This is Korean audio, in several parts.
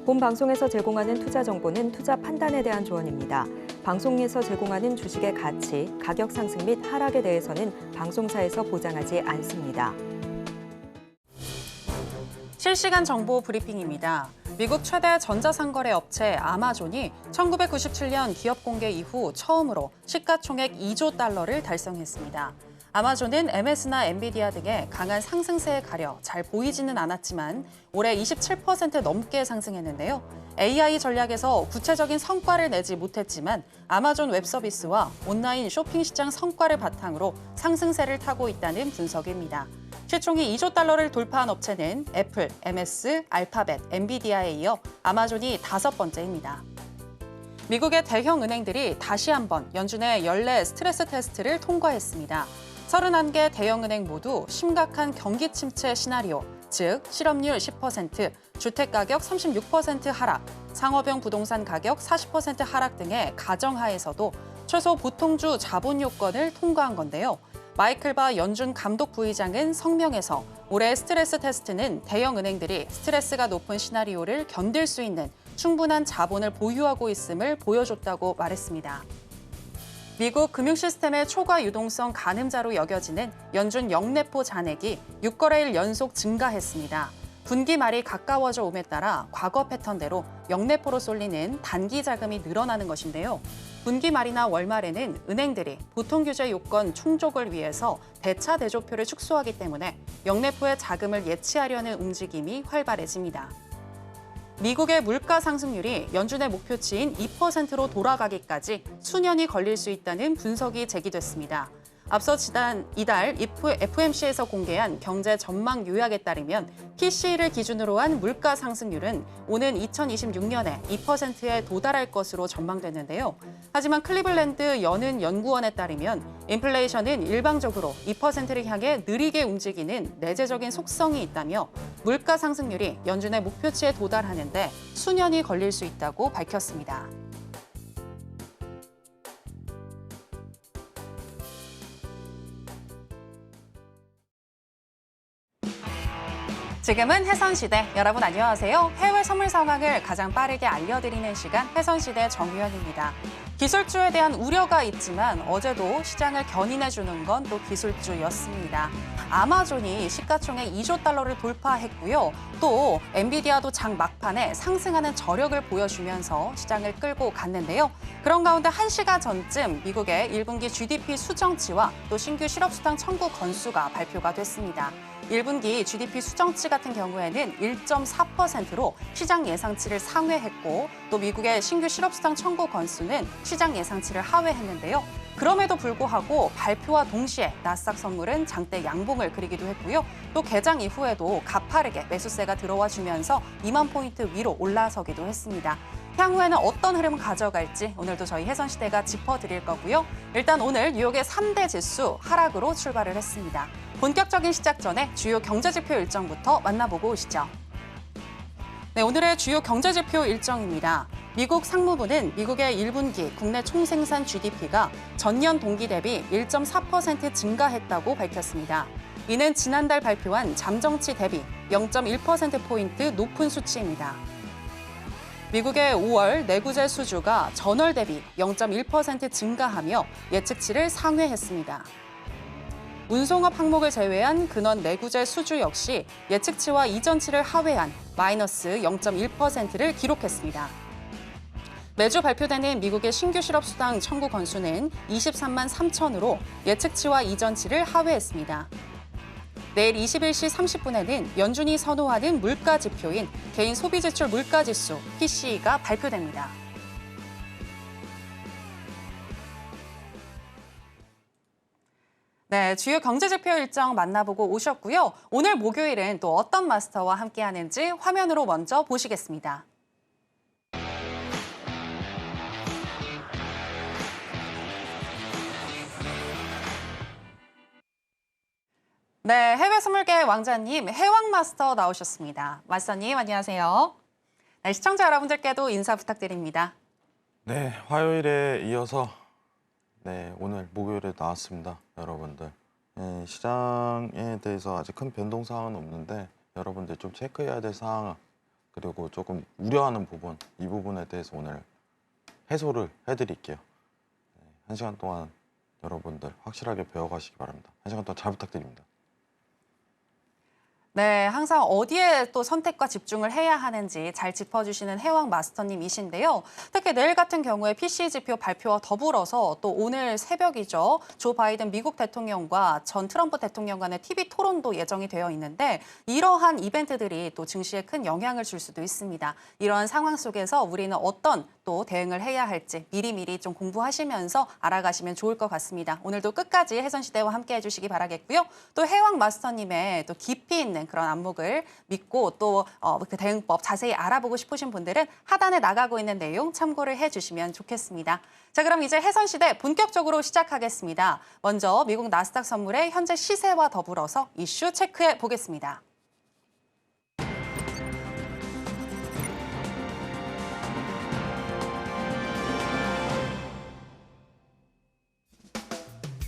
본 방송에서 제공하는 투자 정보는 투자 판단에 대한 조언입니다. 방송에서 제공하는 주식의 가치, 가격 상승 및 하락에 대해서는 방송사에서 보장하지 않습니다. 실시간 정보 브리핑입니다. 미국 최대 전자상거래 업체 아마존이 1997년 기업 공개 이후 처음으로 시가총액 2조 달러를 달성했습니다. 아마존은 MS나 엔비디아 등의 강한 상승세에 가려 잘 보이지는 않았지만 올해 27% 넘게 상승했는데요. AI 전략에서 구체적인 성과를 내지 못했지만 아마존 웹서비스와 온라인 쇼핑 시장 성과를 바탕으로 상승세를 타고 있다는 분석입니다. 시총이 2조 달러를 돌파한 업체는 애플, MS, 알파벳, 엔비디아에 이어 아마존이 5번째입니다. 미국의 대형 은행들이 다시 한번 연준의 연례 스트레스 테스트를 통과했습니다. 31개 대형 은행 모두 심각한 경기 침체 시나리오, 즉 실업률 10%, 주택가격 36% 하락, 상업용 부동산 가격 40% 하락 등의 가정하에서도 최소 보통주 자본 요건을 통과한 건데요. 마이클 바 연준 감독 부의장은 성명에서 올해 스트레스 테스트는 대형 은행들이 스트레스가 높은 시나리오를 견딜 수 있는 충분한 자본을 보유하고 있음을 보여줬다고 말했습니다. 미국 금융 시스템의 초과 유동성 가늠자로 여겨지는 연준 영내포 잔액이 6거래일 연속 증가했습니다. 분기 말이 가까워져옴에 따라 과거 패턴대로 영내포로 쏠리는 단기 자금이 늘어나는 것인데요. 분기 말이나 월말에는 은행들이 보통규제 요건 충족을 위해서 대차 대조표를 축소하기 때문에 영내포의 자금을 예치하려는 움직임이 활발해집니다. 미국의 물가 상승률이 연준의 목표치인 2%로 돌아가기까지 수년이 걸릴 수 있다는 분석이 제기됐습니다. 앞서 이달 FOMC에서 공개한 경제 전망 요약에 따르면 PCE를 기준으로 한 물가 상승률은 오는 2026년에 2%에 도달할 것으로 전망됐는데요. 하지만 클리블랜드 연은 연구원에 따르면 인플레이션은 일방적으로 2%를 향해 느리게 움직이는 내재적인 속성이 있다며 물가 상승률이 연준의 목표치에 도달하는데 수년이 걸릴 수 있다고 밝혔습니다. 지금은 해선시대. 여러분 안녕하세요. 해외 선물 상황을 가장 빠르게 알려드리는 시간 해선시대 정유현입니다. 기술주에 대한 우려가 있지만 어제도 시장을 견인해주는 건 또 기술주였습니다. 아마존이 시가총액 2조 달러를 돌파했고요. 또 엔비디아도 장 막판에 상승하는 저력을 보여주면서 시장을 끌고 갔는데요. 그런 가운데 1시간 전쯤 미국의 1분기 GDP 수정치와 또 신규 실업수당 청구 건수가 발표가 됐습니다. 1분기 GDP 수정치 같은 경우에는 1.4%로 시장 예상치를 상회했고 또 미국의 신규 실업수당 청구 건수는 시장 예상치를 하회했는데요. 그럼에도 불구하고 발표와 동시에 나스닥 선물은 장대 양봉을 그리기도 했고요. 또 개장 이후에도 가파르게 매수세가 들어와 주면서 2만 포인트 위로 올라서기도 했습니다. 향후에는 어떤 흐름을 가져갈지 오늘도 저희 해선시대가 짚어드릴 거고요. 일단 오늘 뉴욕의 3대 지수 하락으로 출발을 했습니다. 본격적인 시작 전에 주요 경제지표 일정부터 만나보고 오시죠. 네, 오늘의 주요 경제지표 일정입니다. 미국 상무부는 미국의 1분기 국내 총생산 GDP가 전년 동기 대비 1.4% 증가했다고 밝혔습니다. 이는 지난달 발표한 잠정치 대비 0.1%포인트 높은 수치입니다. 미국의 5월 내구재 수주가 전월 대비 0.1% 증가하며 예측치를 상회했습니다. 운송업 항목을 제외한 근원 내구재 수주 역시 예측치와 이전치를 하회한 마이너스 0.1%를 기록했습니다. 매주 발표되는 미국의 신규 실업수당 청구 건수는 23만 3천으로 예측치와 이전치를 하회했습니다. 내일 21시 30분에는 연준이 선호하는 물가 지표인 개인 소비지출 물가지수 PCE가 발표됩니다. 네, 주요 경제지표 일정 만나보고 오셨고요. 오늘 목요일은 또 어떤 마스터와 함께하는지 화면으로 먼저 보시겠습니다. 네, 해외 선물계 왕자님 해왕 마스터 나오셨습니다. 마스터님 안녕하세요. 네, 시청자 여러분들께도 인사 부탁드립니다. 네, 화요일에 이어서 오늘 목요일에 나왔습니다, 여러분들. 시장에 대해서 아직 큰 변동 사항은 없는데 여러분들 좀 체크해야 될 사항 그리고 조금 우려하는 부분, 이 부분에 대해서 오늘 해소를 해드릴게요. 네, 1시간 동안 여러분들 확실하게 배워가시기 바랍니다. 1시간 동안 잘 부탁드립니다. 네, 항상 어디에 또 선택과 집중을 해야 하는지 잘 짚어주시는 해왕 마스터님이신데요. 특히 내일 같은 경우에 PC 지표 발표와 더불어서 또 오늘 새벽이죠. 조 바이든 미국 대통령과 전 트럼프 대통령 간의 TV 토론도 예정이 되어 있는데 이러한 이벤트들이 또 증시에 큰 영향을 줄 수도 있습니다. 이러한 상황 속에서 우리는 어떤 또 대응을 해야 할지 미리미리 좀 공부하시면서 알아가시면 좋을 것 같습니다. 오늘도 끝까지 해선시대와 함께 해주시기 바라겠고요. 또 해왕 마스터님의 또 깊이 있는 그런 안목을 믿고 또 그 대응법 자세히 알아보고 싶으신 분들은 하단에 나가고 있는 내용 참고를 해주시면 좋겠습니다. 자, 그럼 이제 해선시대 본격적으로 시작하겠습니다. 먼저 미국 나스닥 선물의 현재 시세와 더불어서 이슈 체크해 보겠습니다.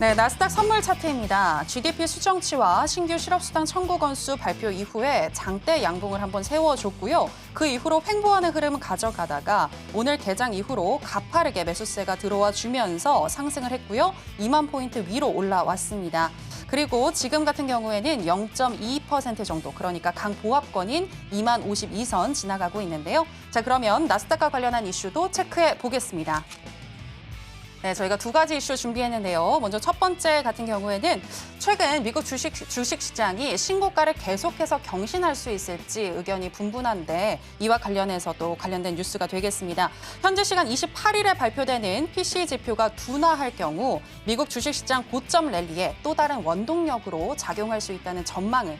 네, 나스닥 선물 차트입니다. GDP 수정치와 신규 실업수당 청구 건수 발표 이후에 장대 양봉을 한번 세워줬고요. 그 이후로 횡보하는 흐름을 가져가다가 오늘 개장 이후로 가파르게 매수세가 들어와 주면서 상승을 했고요. 2만 포인트 위로 올라왔습니다. 그리고 지금 같은 경우에는 0.2% 정도, 그러니까 강보합권인 2만 52선 지나가고 있는데요. 자, 그러면 나스닥과 관련한 이슈도 체크해 보겠습니다. 네, 저희가 두 가지 이슈 준비했는데요. 먼저 첫 번째 같은 경우에는 최근 미국 주식 시장이 신고가를 계속해서 경신할 수 있을지 의견이 분분한데 이와 관련해서도 관련된 뉴스가 되겠습니다. 현재 시간 28일에 발표되는 PCE 지표가 둔화할 경우 미국 주식 시장 고점 랠리에 또 다른 원동력으로 작용할 수 있다는 전망을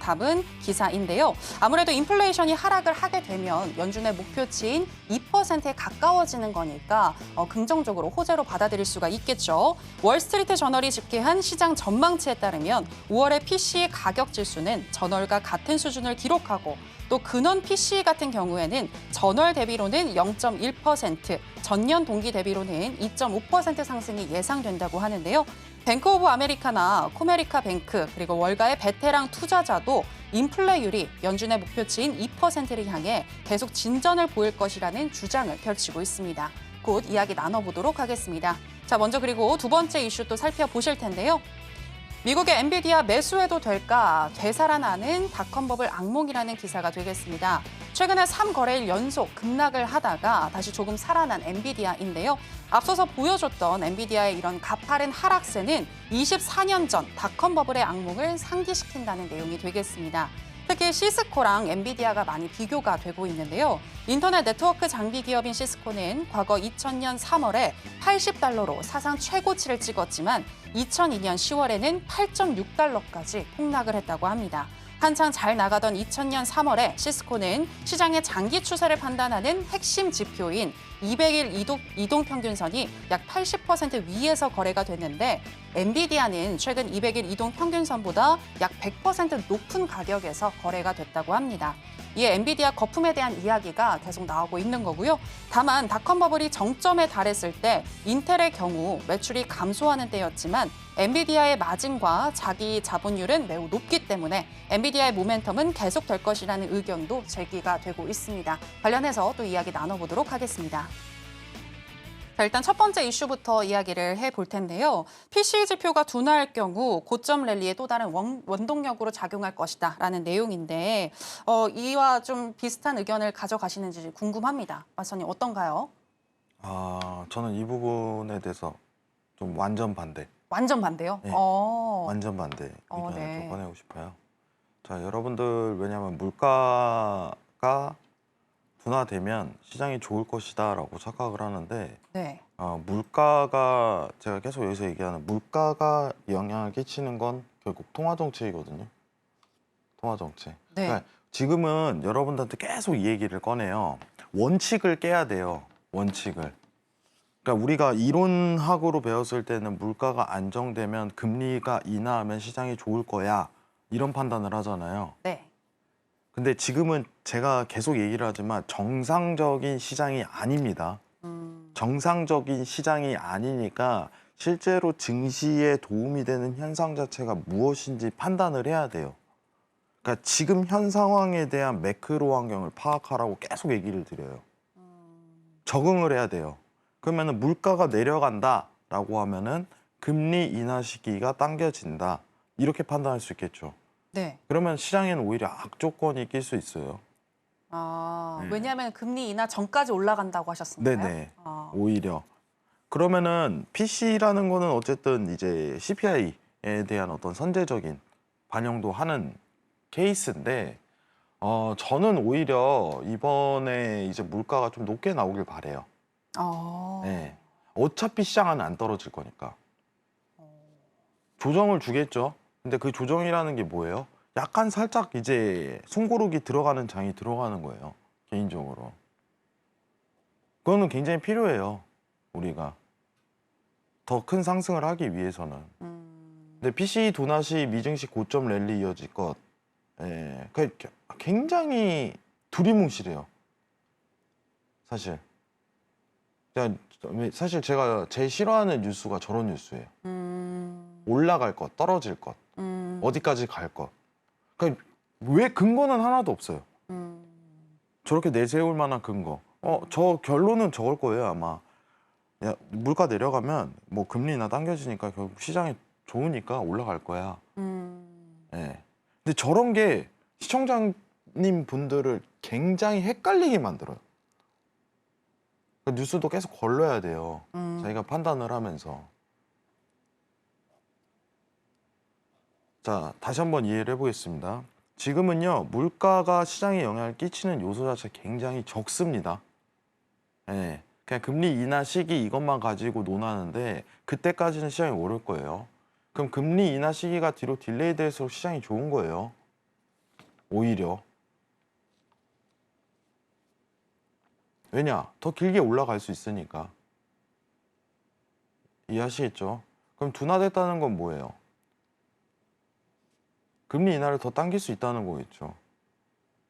담은 기사인데요. 아무래도 인플레이션이 하락을 하게 되면 연준의 목표치인 2%에 가까워지는 거니까 긍정적으로 호재로 받아들일 수가 있겠죠. 월스트리트 저널이 집계한 시장 전망치에 따르면 5월의 PCE 가격 지수는 전월과 같은 수준을 기록하고 또 근원 PCE 같은 경우에는 전월 대비로는 0.1%, 전년 동기 대비로는 2.5% 상승이 예상된다고 하는데요. 뱅크 오브 아메리카나 코메리카 뱅크 그리고 월가의 베테랑 투자자도 인플레율이 연준의 목표치인 2%를 향해 계속 진전을 보일 것이라는 주장을 펼치고 있습니다. 곧 이야기 나눠보도록 하겠습니다. 자, 먼저 그리고 두 번째 이슈 또 살펴보실 텐데요. 미국의 엔비디아 매수해도 될까 되살아나는 닷컴버블 악몽이라는 기사가 되겠습니다. 최근에 3거래일 연속 급락을 하다가 다시 조금 살아난 엔비디아인데요. 앞서서 보여줬던 엔비디아의 이런 가파른 하락세는 24년 전 닷컴버블의 악몽을 상기시킨다는 내용이 되겠습니다. 특히 시스코랑 엔비디아가 많이 비교가 되고 있는데요. 인터넷 네트워크 장비 기업인 시스코는 과거 2000년 3월에 $80로 사상 최고치를 찍었지만 2002년 10월에는 $8.6까지 폭락을 했다고 합니다. 한창 잘 나가던 2000년 3월에 시스코는 시장의 장기 추세를 판단하는 핵심 지표인 200일 이동평균선이 약 80% 위에서 거래가 됐는데 엔비디아는 최근 200일 이동평균선보다 약 100% 높은 가격에서 거래가 됐다고 합니다. 이에 엔비디아 거품에 대한 이야기가 계속 나오고 있는 거고요. 다만 닷컴버블이 정점에 달했을 때 인텔의 경우 매출이 감소하는 때였지만 엔비디아의 마진과 자기 자본율은 매우 높기 때문에 엔비디아의 모멘텀은 계속될 것이라는 의견도 제기가 되고 있습니다. 관련해서 또 이야기 나눠보도록 하겠습니다. 자, 일단 첫 번째 이슈부터 이야기를 해볼 텐데요. PCE 지표가 둔화할 경우 고점 랠리에 또 다른 원동력으로 작용할 것이다라는 내용인데 이와 좀 비슷한 의견을 가져가시는지 궁금합니다. 마스터님 어떤가요? 저는 이 부분에 대해서 좀 완전 반대. 완전 반대요? 네. 완전 반대 의견을 네. 좀 꺼내고 싶어요. 자, 여러분들 왜냐하면 물가가 둔화되면 시장이 좋을 것이다라고 착각을 하는데 네. 물가가 제가 계속 여기서 얘기하는 물가가 영향을 끼치는 건 결국 통화 정책이거든요. 통화 정책. 네. 그러니까 지금은 여러분들한테 계속 이 얘기를 꺼내요. 원칙을 깨야 돼요. 원칙을. 그러니까 우리가 이론학으로 배웠을 때는 물가가 안정되면 금리가 인하하면 시장이 좋을 거야. 이런 판단을 하잖아요. 네. 근데 지금은 제가 계속 얘기를 하지만 정상적인 시장이 아닙니다. 정상적인 시장이 아니니까 실제로 증시에 도움이 되는 현상 자체가 무엇인지 판단을 해야 돼요. 그러니까 지금 현 상황에 대한 매크로 환경을 파악하라고 계속 얘기를 드려요. 적응을 해야 돼요. 그러면은 물가가 내려간다라고 하면은 금리 인하 시기가 당겨진다. 이렇게 판단할 수 있겠죠. 네. 그러면 시장에는 오히려 악조건이 낄 수 있어요. 네. 왜냐하면 금리 인하 전까지 올라간다고 하셨으니까요. 네네. 오히려. 그러면은 PC라는 거는 어쨌든 이제 CPI에 대한 어떤 선제적인 반영도 하는 케이스인데, 저는 오히려 이번에 이제 물가가 좀 높게 나오길 바래요. 네. 어차피 시장은 안 떨어질 거니까. 조정을 주겠죠. 근데 그 조정이라는 게 뭐예요? 약간 살짝 이제 숨고르기 들어가는 장이 들어가는 거예요. 개인적으로. 그거는 굉장히 필요해요. 우리가. 더 큰 상승을 하기 위해서는. 근데 PC 도나시 미증시 고점 랠리 이어질 것. 예. 굉장히 두리뭉실해요. 사실. 사실 제가 제일 싫어하는 뉴스가 저런 뉴스예요. 올라갈 것, 떨어질 것, 어디까지 갈 것. 그러니까 왜 근거는 하나도 없어요. 저렇게 내세울 만한 근거. 저 결론은 저걸 거예요, 아마. 야, 물가 내려가면 뭐 금리나 당겨지니까 결국 시장이 좋으니까 올라갈 거야. 예. 근데 저런 게 시청자님 분들을 굉장히 헷갈리게 만들어요. 뉴스도 계속 걸러야 돼요. 자기가 판단을 하면서. 자, 다시 한번 이해를 해보겠습니다. 지금은요, 물가가 시장에 영향을 끼치는 요소 자체가 굉장히 적습니다. 예, 그냥 금리 인하 시기 이것만 가지고 논하는데 그때까지는 시장이 오를 거예요. 그럼 금리 인하 시기가 뒤로 딜레이 될수록 시장이 좋은 거예요. 오히려. 왜냐? 더 길게 올라갈 수 있으니까. 이해하시겠죠? 그럼 둔화됐다는 건 뭐예요? 금리 인하를 더 당길 수 있다는 거겠죠.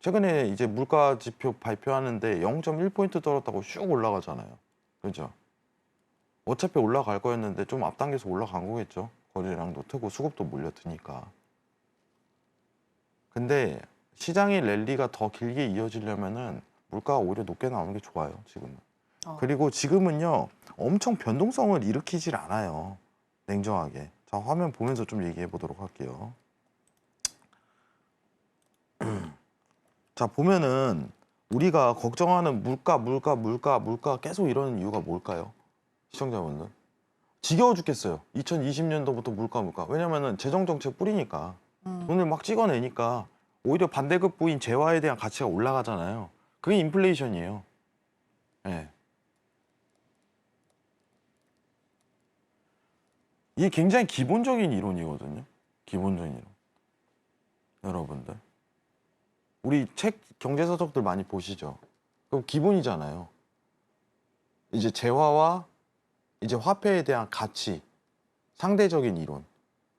최근에 이제 물가 지표 발표하는데 0.1포인트 떨었다고 슉 올라가잖아요. 그죠? 어차피 올라갈 거였는데 좀 앞당겨서 올라간 거겠죠. 거래량도 트고 수급도 몰려드니까. 근데 시장의 랠리가 더 길게 이어지려면은 물가가 오히려 높게 나오는 게 좋아요, 지금은. 그리고 지금은요, 엄청 변동성을 일으키질 않아요. 냉정하게. 자, 화면 보면서 좀 얘기해 보도록 할게요. 자, 보면은 우리가 걱정하는 물가 계속 이러는 이유가 뭘까요? 시청자분들. 지겨워 죽겠어요. 2020년도부터 물가. 왜냐면은 재정정책 뿌리니까. 돈을 막 찍어내니까 오히려 반대급부인 재화에 대한 가치가 올라가잖아요. 그게 인플레이션이에요. 네. 이게 굉장히 기본적인 이론이거든요. 기본적인 이론. 여러분들. 우리 책 경제서적들 많이 보시죠. 그럼 기본이잖아요. 이제 재화와 이제 화폐에 대한 가치, 상대적인 이론.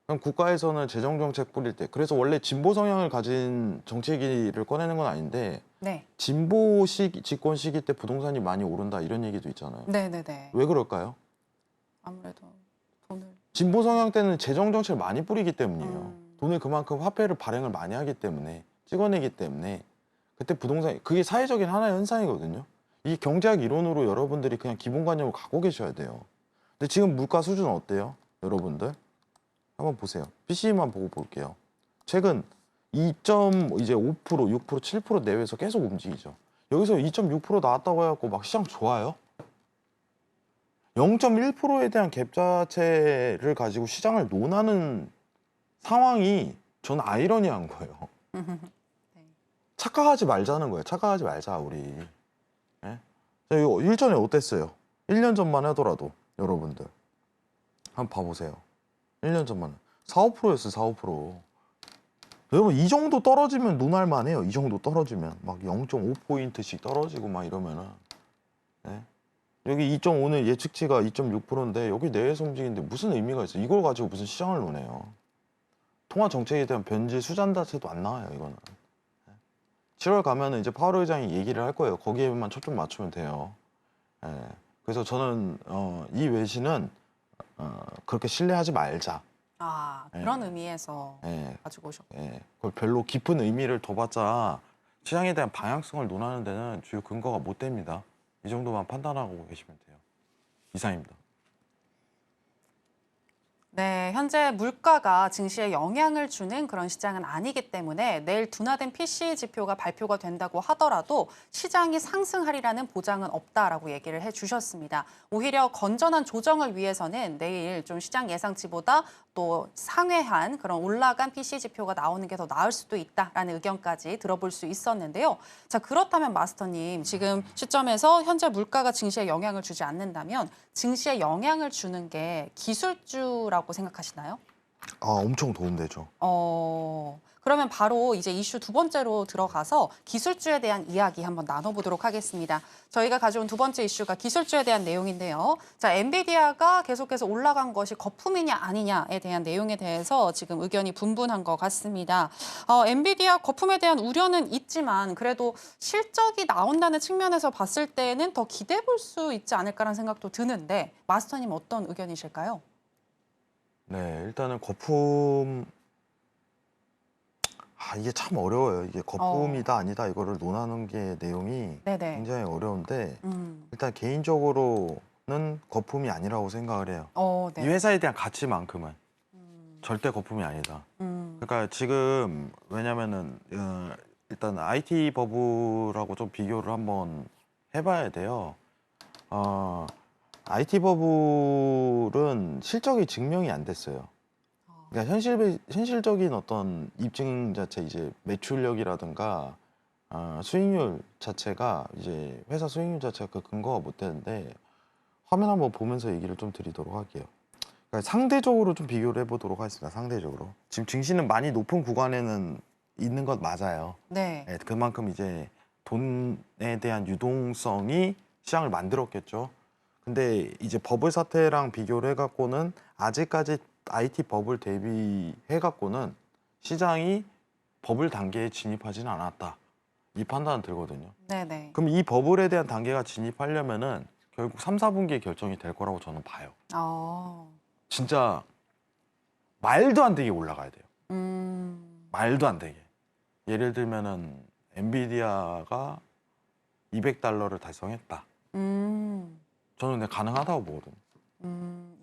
그럼 국가에서는 재정정책 뿌릴 때, 그래서 원래 진보 성향을 가진 정책위를 꺼내는 건 아닌데, 네. 진보 집권 시기 때 부동산이 많이 오른다 이런 얘기도 있잖아요. 네네네. 왜 그럴까요? 아무래도 돈을. 진보 성향 때는 재정정책을 많이 뿌리기 때문이에요. 돈을 그만큼 화폐를 발행을 많이 하기 때문에, 찍어내기 때문에 그때 부동산, 그게 사회적인 하나의 현상이거든요. 이 경제학 이론으로 여러분들이 그냥 기본관념을 갖고 계셔야 돼요. 근데 지금 물가 수준은 어때요? 여러분들 한번 보세요. PC만 보고 볼게요. 최근 2.5%, 6%, 7% 내외에서 계속 움직이죠. 여기서 2.6% 나왔다고 해갖고 막 시장 좋아요? 0.1%에 대한 갭 자체를 가지고 시장을 논하는 상황이 저는 아이러니한 거예요. 착각하지 말자는 거예요. 착각하지 말자, 우리. 네? 이거 일전에 어땠어요? 1년 전만 하더라도 여러분들 한번 봐보세요. 1년 전만 4, 5%였어요. 4, 5%. 여러분 이 정도 떨어지면 논할 만해요. 이 정도 떨어지면 막 0.5포인트씩 떨어지고 막 이러면은. 네? 여기 2.5는 예측치가 2.6%인데 여기 내에서 움직이는데 무슨 의미가 있어요? 이걸 가지고 무슨 시장을 논해요? 통화 정책에 대한 변지 수잔 자체도 안 나와요. 이거는. 7월 가면은 이제 파월 의장이 얘기를 할 거예요. 거기에만 초점 맞추면 돼요. 그래서 저는 이 외신은 그렇게 신뢰하지 말자. 아, 그런 의미에서 가지고 오셨고. 그걸 별로 깊은 의미를 둬봤자 시장에 대한 방향성을 논하는 데는 주요 근거가 못 됩니다. 이 정도만 판단하고 계시면 돼요. 이상입니다. 네, 현재 물가가 증시에 영향을 주는 그런 시장은 아니기 때문에 내일 둔화된 PCE 지표가 발표가 된다고 하더라도 시장이 상승하리라는 보장은 없다라고 얘기를 해주셨습니다. 오히려 건전한 조정을 위해서는 내일 좀 시장 예상치보다 또 상회한 그런 올라간 PCE 지표가 나오는 게 더 나을 수도 있다라는 의견까지 들어볼 수 있었는데요. 자, 그렇다면 마스터님, 지금 시점에서 현재 물가가 증시에 영향을 주지 않는다면 증시에 영향을 주는 게 기술주라고 생각하시나요? 엄청 도움되죠. 그러면 바로 이제 이슈 두 번째로 들어가서 기술주에 대한 이야기 한번 나눠보도록 하겠습니다. 저희가 가져온 두 번째 이슈가 기술주에 대한 내용인데요. 자, 엔비디아가 계속해서 올라간 것이 거품이냐 아니냐에 대한 내용에 대해서 지금 의견이 분분한 것 같습니다. 엔비디아 거품에 대한 우려는 있지만 그래도 실적이 나온다는 측면에서 봤을 때는 더 기대해 볼 수 있지 않을까라는 생각도 드는데 마스터님 어떤 의견이실까요? 네, 일단은 거품 이게 참 어려워요. 이게 거품이다 아니다 이거를 논하는 게 내용이 네네. 굉장히 어려운데 일단 개인적으로는 거품이 아니라고 생각을 해요. 네. 이 회사에 대한 가치만큼은 절대 거품이 아니다. 그러니까 지금 왜냐면은 일단 IT 버블하고 좀 비교를 한번 해봐야 돼요. IT 버블은 실적이 증명이 안 됐어요. 그러니까 현실적인 어떤 입증 자체 이제 매출력이라든가 수익률 자체가 이제 회사 수익률 자체가 그 근거가 못 되는데 화면 한번 보면서 얘기를 좀 드리도록 할게요. 그러니까 상대적으로 좀 비교를 해보도록 하겠습니다. 상대적으로 지금 증시는 많이 높은 구간에는 있는 것 맞아요. 네. 그만큼 이제 돈에 대한 유동성이 시장을 만들었겠죠. 근데 이제 버블 사태랑 비교를 해갖고는 아직까지 IT 버블 대비해갖고는 시장이 버블 단계에 진입하지는 않았다. 이 판단은 들거든요. 네네. 그럼 이 버블에 대한 단계가 진입하려면은 결국 3, 4분기에 결정이 될 거라고 저는 봐요. 진짜 말도 안 되게 올라가야 돼요. 말도 안 되게. 예를 들면은 엔비디아가 $200를 달성했다. 저는 근데 가능하다고 보거든요.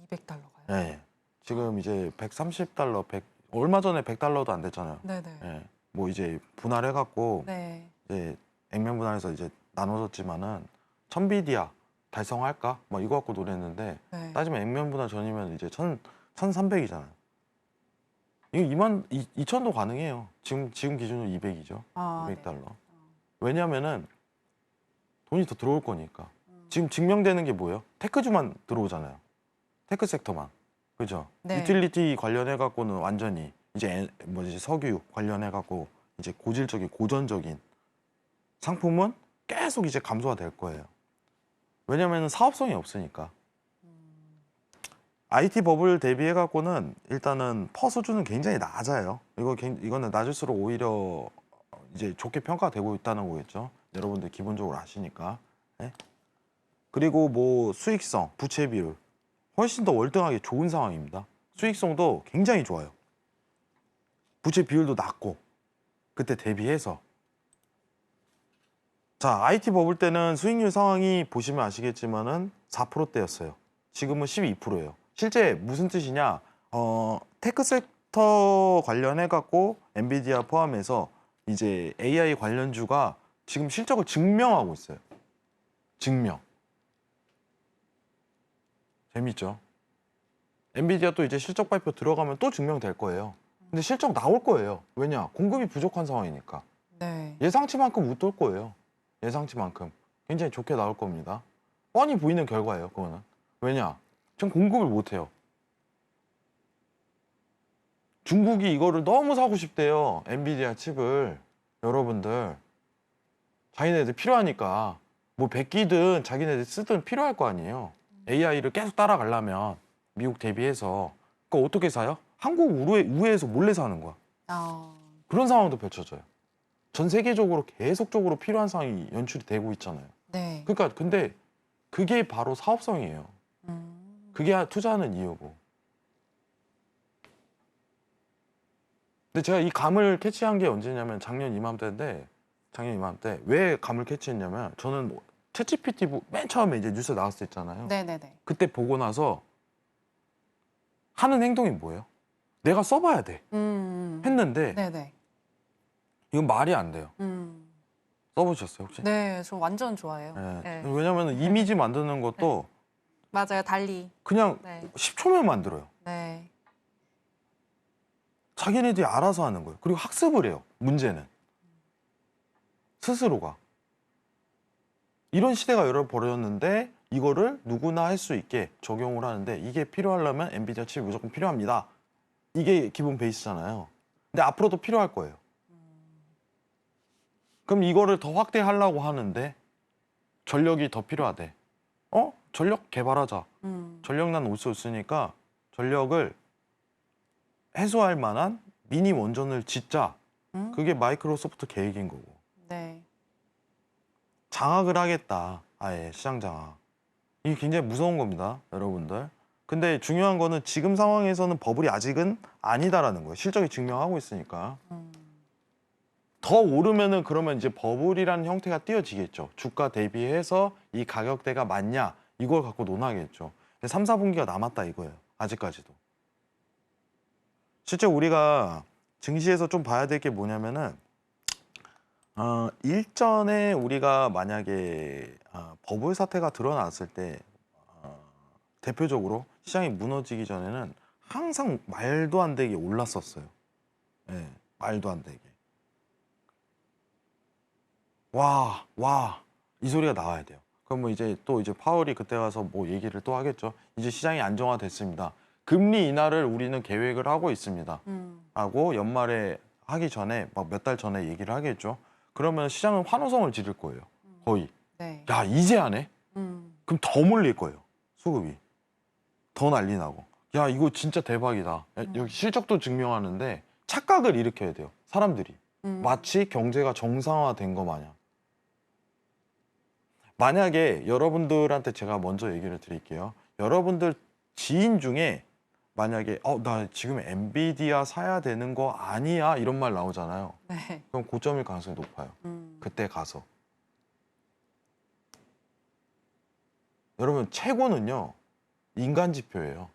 $200가요? 네. 지금 이제 $130, 얼마 전에 $100도 안 됐잖아요. 네네. 네. 뭐 이제 분할해갖고 네. 이제 액면 분할해서 이제 나눠졌지만은 천비디아 달성할까? 뭐 이거 갖고 노랬는데 네. 따지면 액면 분할 전이면 이제 1,300이잖아요. 이거 2,000도 가능해요. 지금 기준으로 200이죠. $200. 네. 왜냐면은 돈이 더 들어올 거니까. 지금 증명되는 게 뭐예요? 테크주만 들어오잖아요. 테크 섹터만. 그죠? 네. 유틸리티 관련해 갖고는 완전히 이제 뭐지 석유 관련해 갖고 이제 고질적인 고전적인 상품은 계속 이제 감소가 될 거예요. 왜냐면은 사업성이 없으니까. IT 버블 대비해 갖고는 일단은 퍼 수준은 굉장히 낮아요. 이거는 낮을수록 오히려 이제 좋게 평가되고 있다는 거겠죠. 여러분들 기본적으로 아시니까. 네? 그리고 뭐 수익성, 부채 비율 훨씬 더 월등하게 좋은 상황입니다. 수익성도 굉장히 좋아요. 부채 비율도 낮고 그때 대비해서. 자, IT 버블 때는 수익률 상황이 보시면 아시겠지만은 4%대였어요. 지금은 12%예요. 실제 무슨 뜻이냐? 테크 섹터 관련해 갖고 엔비디아 포함해서 이제 AI 관련주가 지금 실적을 증명하고 있어요. 증명. 재밌죠? 엔비디아 또 이제 실적 발표 들어가면 또 증명될 거예요. 근데 실적 나올 거예요. 왜냐? 공급이 부족한 상황이니까. 네. 예상치만큼 웃돌 거예요. 예상치만큼. 굉장히 좋게 나올 겁니다. 뻔히 보이는 결과예요, 그거는. 왜냐? 지금 공급을 못 해요. 중국이 이거를 너무 사고 싶대요. 엔비디아 칩을. 여러분들. 자기네들 필요하니까. 뭐 100기든 자기네들 쓰든 필요할 거 아니에요. AI를 계속 따라가려면 미국 대비해서. 그거 어떻게 사요? 한국 우회에서 몰래 사는 거야. 그런 상황도 펼쳐져요. 전 세계적으로 계속적으로 필요한 상황이 연출이 되고 있잖아요. 네. 그러니까 근데 그게 바로 사업성이에요. 그게 투자하는 이유고. 근데 제가 이 감을 캐치한 게 언제냐면 작년 이맘때인데 작년 이맘때 왜 감을 캐치했냐면 저는 챗GPT 맨 처음에 이제 뉴스 나왔을 때 있잖아요. 네네네. 그때 보고 나서 하는 행동이 뭐예요? 내가 써봐야 돼. 했는데 네네. 이건 말이 안 돼요. 써보셨어요 혹시? 네, 저 완전 좋아해요. 네. 네. 왜냐면 이미지 만드는 것도 맞아요, 달리. 그냥 네. 10초면 만들어요. 네. 자기네들이 알아서 하는 거예요. 그리고 학습을 해요. 문제는 스스로가. 이런 시대가 열어버렸는데 이거를 누구나 할 수 있게 적용을 하는데 이게 필요하려면 엔비디아 칩이 무조건 필요합니다. 이게 기본 베이스잖아요. 근데 앞으로도 필요할 거예요. 그럼 이거를 더 확대하려고 하는데 전력이 더 필요하대. 전력 개발하자. 전력난 올 수 있으니까 전력을 해소할 만한 미니 원전을 짓자. 그게 마이크로소프트 계획인 거고. 네. 장악을 하겠다. 아예 시장 장악. 이게 굉장히 무서운 겁니다, 여러분들. 근데 중요한 거는 지금 상황에서는 버블이 아직은 아니다라는 거예요. 실적이 증명하고 있으니까. 더 오르면은 그러면 이제 버블이라는 형태가 띄어지겠죠. 주가 대비해서 이 가격대가 맞냐 이걸 갖고 논하겠죠. 근데 3, 4분기가 남았다 이거예요. 아직까지도. 실제 우리가 증시에서 좀 봐야 될 게 뭐냐면은 일전에 우리가 만약에 버블 사태가 드러났을 때 대표적으로 시장이 무너지기 전에는 항상 말도 안 되게 올랐었어요. 네, 말도 안 되게. 와, 이 소리가 나와야 돼요. 그럼 뭐 이제 또 이제 파월이 그때 가서 뭐 얘기를 또 하겠죠. 이제 시장이 안정화됐습니다. 금리 인하를 우리는 계획을 하고 있습니다. 하고 연말에 하기 전에 막 몇 달 전에 얘기를 하겠죠. 그러면 시장은 환호성을 지를 거예요. 거의. 네. 야, 이제 안 해? 그럼 더 몰릴 거예요. 수급이. 더 난리 나고. 야, 이거 진짜 대박이다. 여기 실적도 증명하는데 착각을 일으켜야 돼요. 사람들이. 마치 경제가 정상화된 거 마냥. 만약에 여러분들한테 제가 먼저 얘기를 드릴게요. 여러분들 지인 중에 만약에 나 지금 엔비디아 사야 되는 거 아니야 이런 말 나오잖아요. 네. 그럼 고점일 가능성이 높아요. 그때 가서. 여러분 최고는요. 인간 지표예요.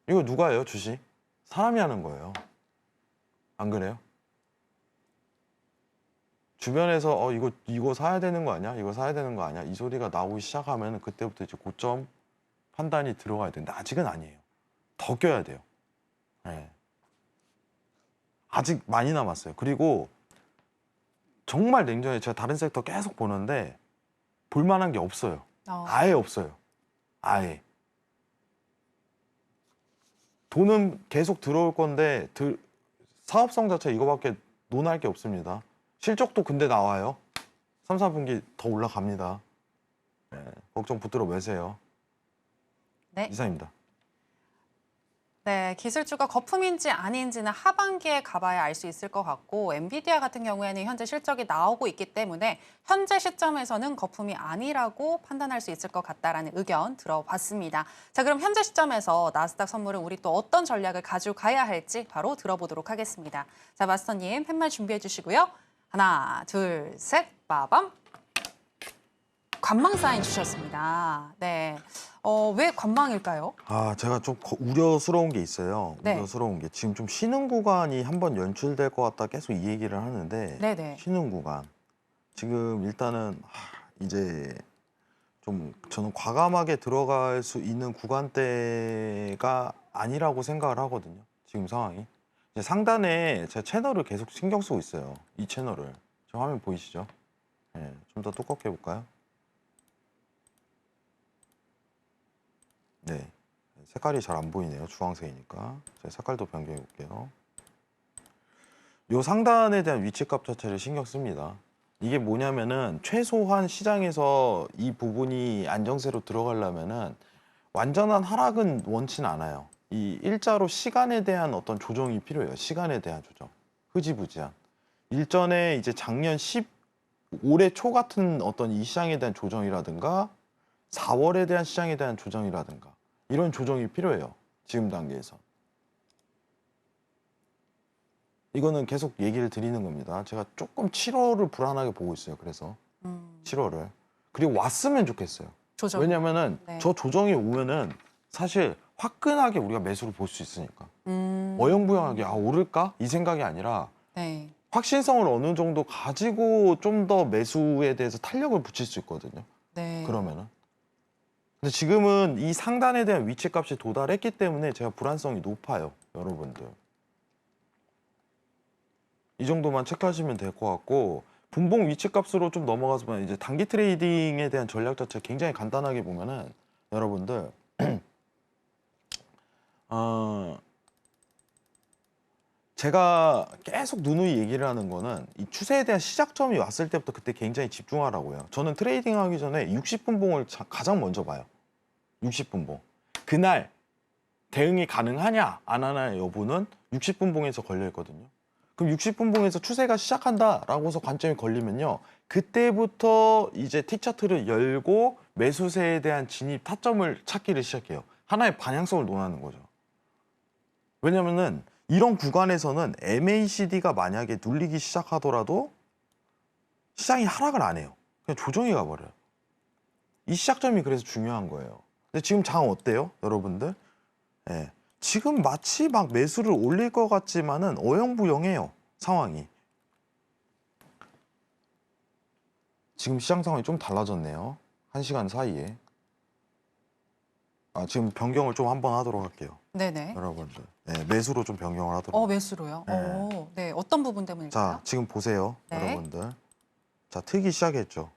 이거 누가 해요? 주식? 사람이 하는 거예요. 안 그래요? 주변에서 이거 사야 되는 거 아니야? 이거 사야 되는 거 아니야? 이 소리가 나오기 시작하면 그때부터 이제 고점 판단이 들어가야 되는데 아직은 아니에요. 더 껴야 돼요. 네. 아직 많이 남았어요. 그리고 정말 냉정해. 제가 다른 섹터 계속 보는데 볼만한 게 없어요. 아예 없어요. 아예. 돈은 계속 들어올 건데 사업성 자체 이거밖에 논할 게 없습니다. 실적도 근데 나와요. 3, 4분기 더 올라갑니다. 네, 걱정 붙들어 매세요. 네. 이상입니다. 네, 기술주가 거품인지 아닌지는 하반기에 가봐야 알 수 있을 것 같고 엔비디아 같은 경우에는 현재 실적이 나오고 있기 때문에 현재 시점에서는 거품이 아니라고 판단할 수 있을 것 같다라는 의견 들어봤습니다. 자, 그럼 현재 시점에서 나스닥 선물은 우리 또 어떤 전략을 가지고 가야 할지 바로 들어보도록 하겠습니다. 자, 마스터님 팻말 준비해 주시고요. 하나, 둘, 셋, 빠밤. 관망 사인 주셨습니다. 네. 왜 관망일까요? 제가 좀 우려스러운 게 있어요. 네. 우려스러운 게 지금 좀 쉬는 구간이 한번 연출될 것 같다 계속 이 얘기를 하는데 네네. 쉬는 구간. 지금 일단은 이제 좀 저는 과감하게 들어갈 수 있는 구간대가 아니라고 생각을 하거든요. 지금 상황이. 이제 상단에 제 채널을 계속 신경 쓰고 있어요. 이 채널을. 저 화면 보이시죠? 네, 좀 더 두껍게 해볼까요? 네, 색깔이 잘 안 보이네요. 주황색이니까. 제가 색깔도 변경해 볼게요. 요 상단에 대한 위치값 자체를 신경 씁니다. 이게 뭐냐면은 최소한 시장에서 이 부분이 안정세로 들어가려면은 완전한 하락은 원치는 않아요. 이 일자로 시간에 대한 어떤 조정이 필요해요. 시간에 대한 조정. 흐지부지한. 일전에 이제 작년 올해 초 같은 어떤 이 시장에 대한 조정이라든가 4월에 대한 시장에 대한 조정이라든가 이런 조정이 필요해요. 지금 단계에서. 이거는 계속 얘기를 드리는 겁니다. 제가 조금 7월을 불안하게 보고 있어요. 그래서 7월을. 그리고 왔으면 좋겠어요. 조정. 왜냐면은 네. 저 조정이 오면은 사실 화끈하게 우리가 매수를 볼 수 있으니까. 음. 어영부영하게 오를까? 이 생각이 아니라 네. 확신성을 어느 정도 가지고 좀 더 매수에 대해서 탄력을 붙일 수 있거든요. 네. 그러면은. 근데 지금은 이 상단에 대한 위치값이 도달했기 때문에 제가 불안성이 높아요. 여러분들. 이 정도만 체크하시면 될 것 같고 분봉 위치값으로 좀 넘어가서 이제 단기 트레이딩에 대한 전략 자체 굉장히 간단하게 보면은 여러분들 제가 계속 누누이 얘기를 하는 거는 이 추세에 대한 시작점이 왔을 때부터 그때 굉장히 집중하라고요. 저는 트레이딩 하기 전에 60분봉을 가장 먼저 봐요. 60분봉. 그날 대응이 가능하냐 안 하냐 여부는 60분봉에서 걸려 있거든요. 그럼 60분봉에서 추세가 시작한다라고서 관점이 걸리면요. 그때부터 이제 T차트를 열고 매수세에 대한 진입 타점을 찾기를 시작해요. 하나의 방향성을 논하는 거죠. 왜냐면은 이런 구간에서는 MACD가 만약에 눌리기 시작하더라도 시장이 하락을 안 해요. 그냥 조정이 가버려요. 이 시작점이 그래서 중요한 거예요. 근데 지금 장 어때요? 여러분들? 예. 지금 마치 막 매수를 올릴 것 같지만은 어영부영해요. 상황이. 지금 시장 상황이 좀 달라졌네요. 1시간 사이에. 지금 변경을 좀 한번 하도록 할게요. 네네. 여러분들. 네, 매수로 좀 변경을 하도록. 매수로요? 네. 네. 어떤 부분 때문일까요? 자, 지금 보세요. 네. 여러분들. 자, 트기 시작했죠.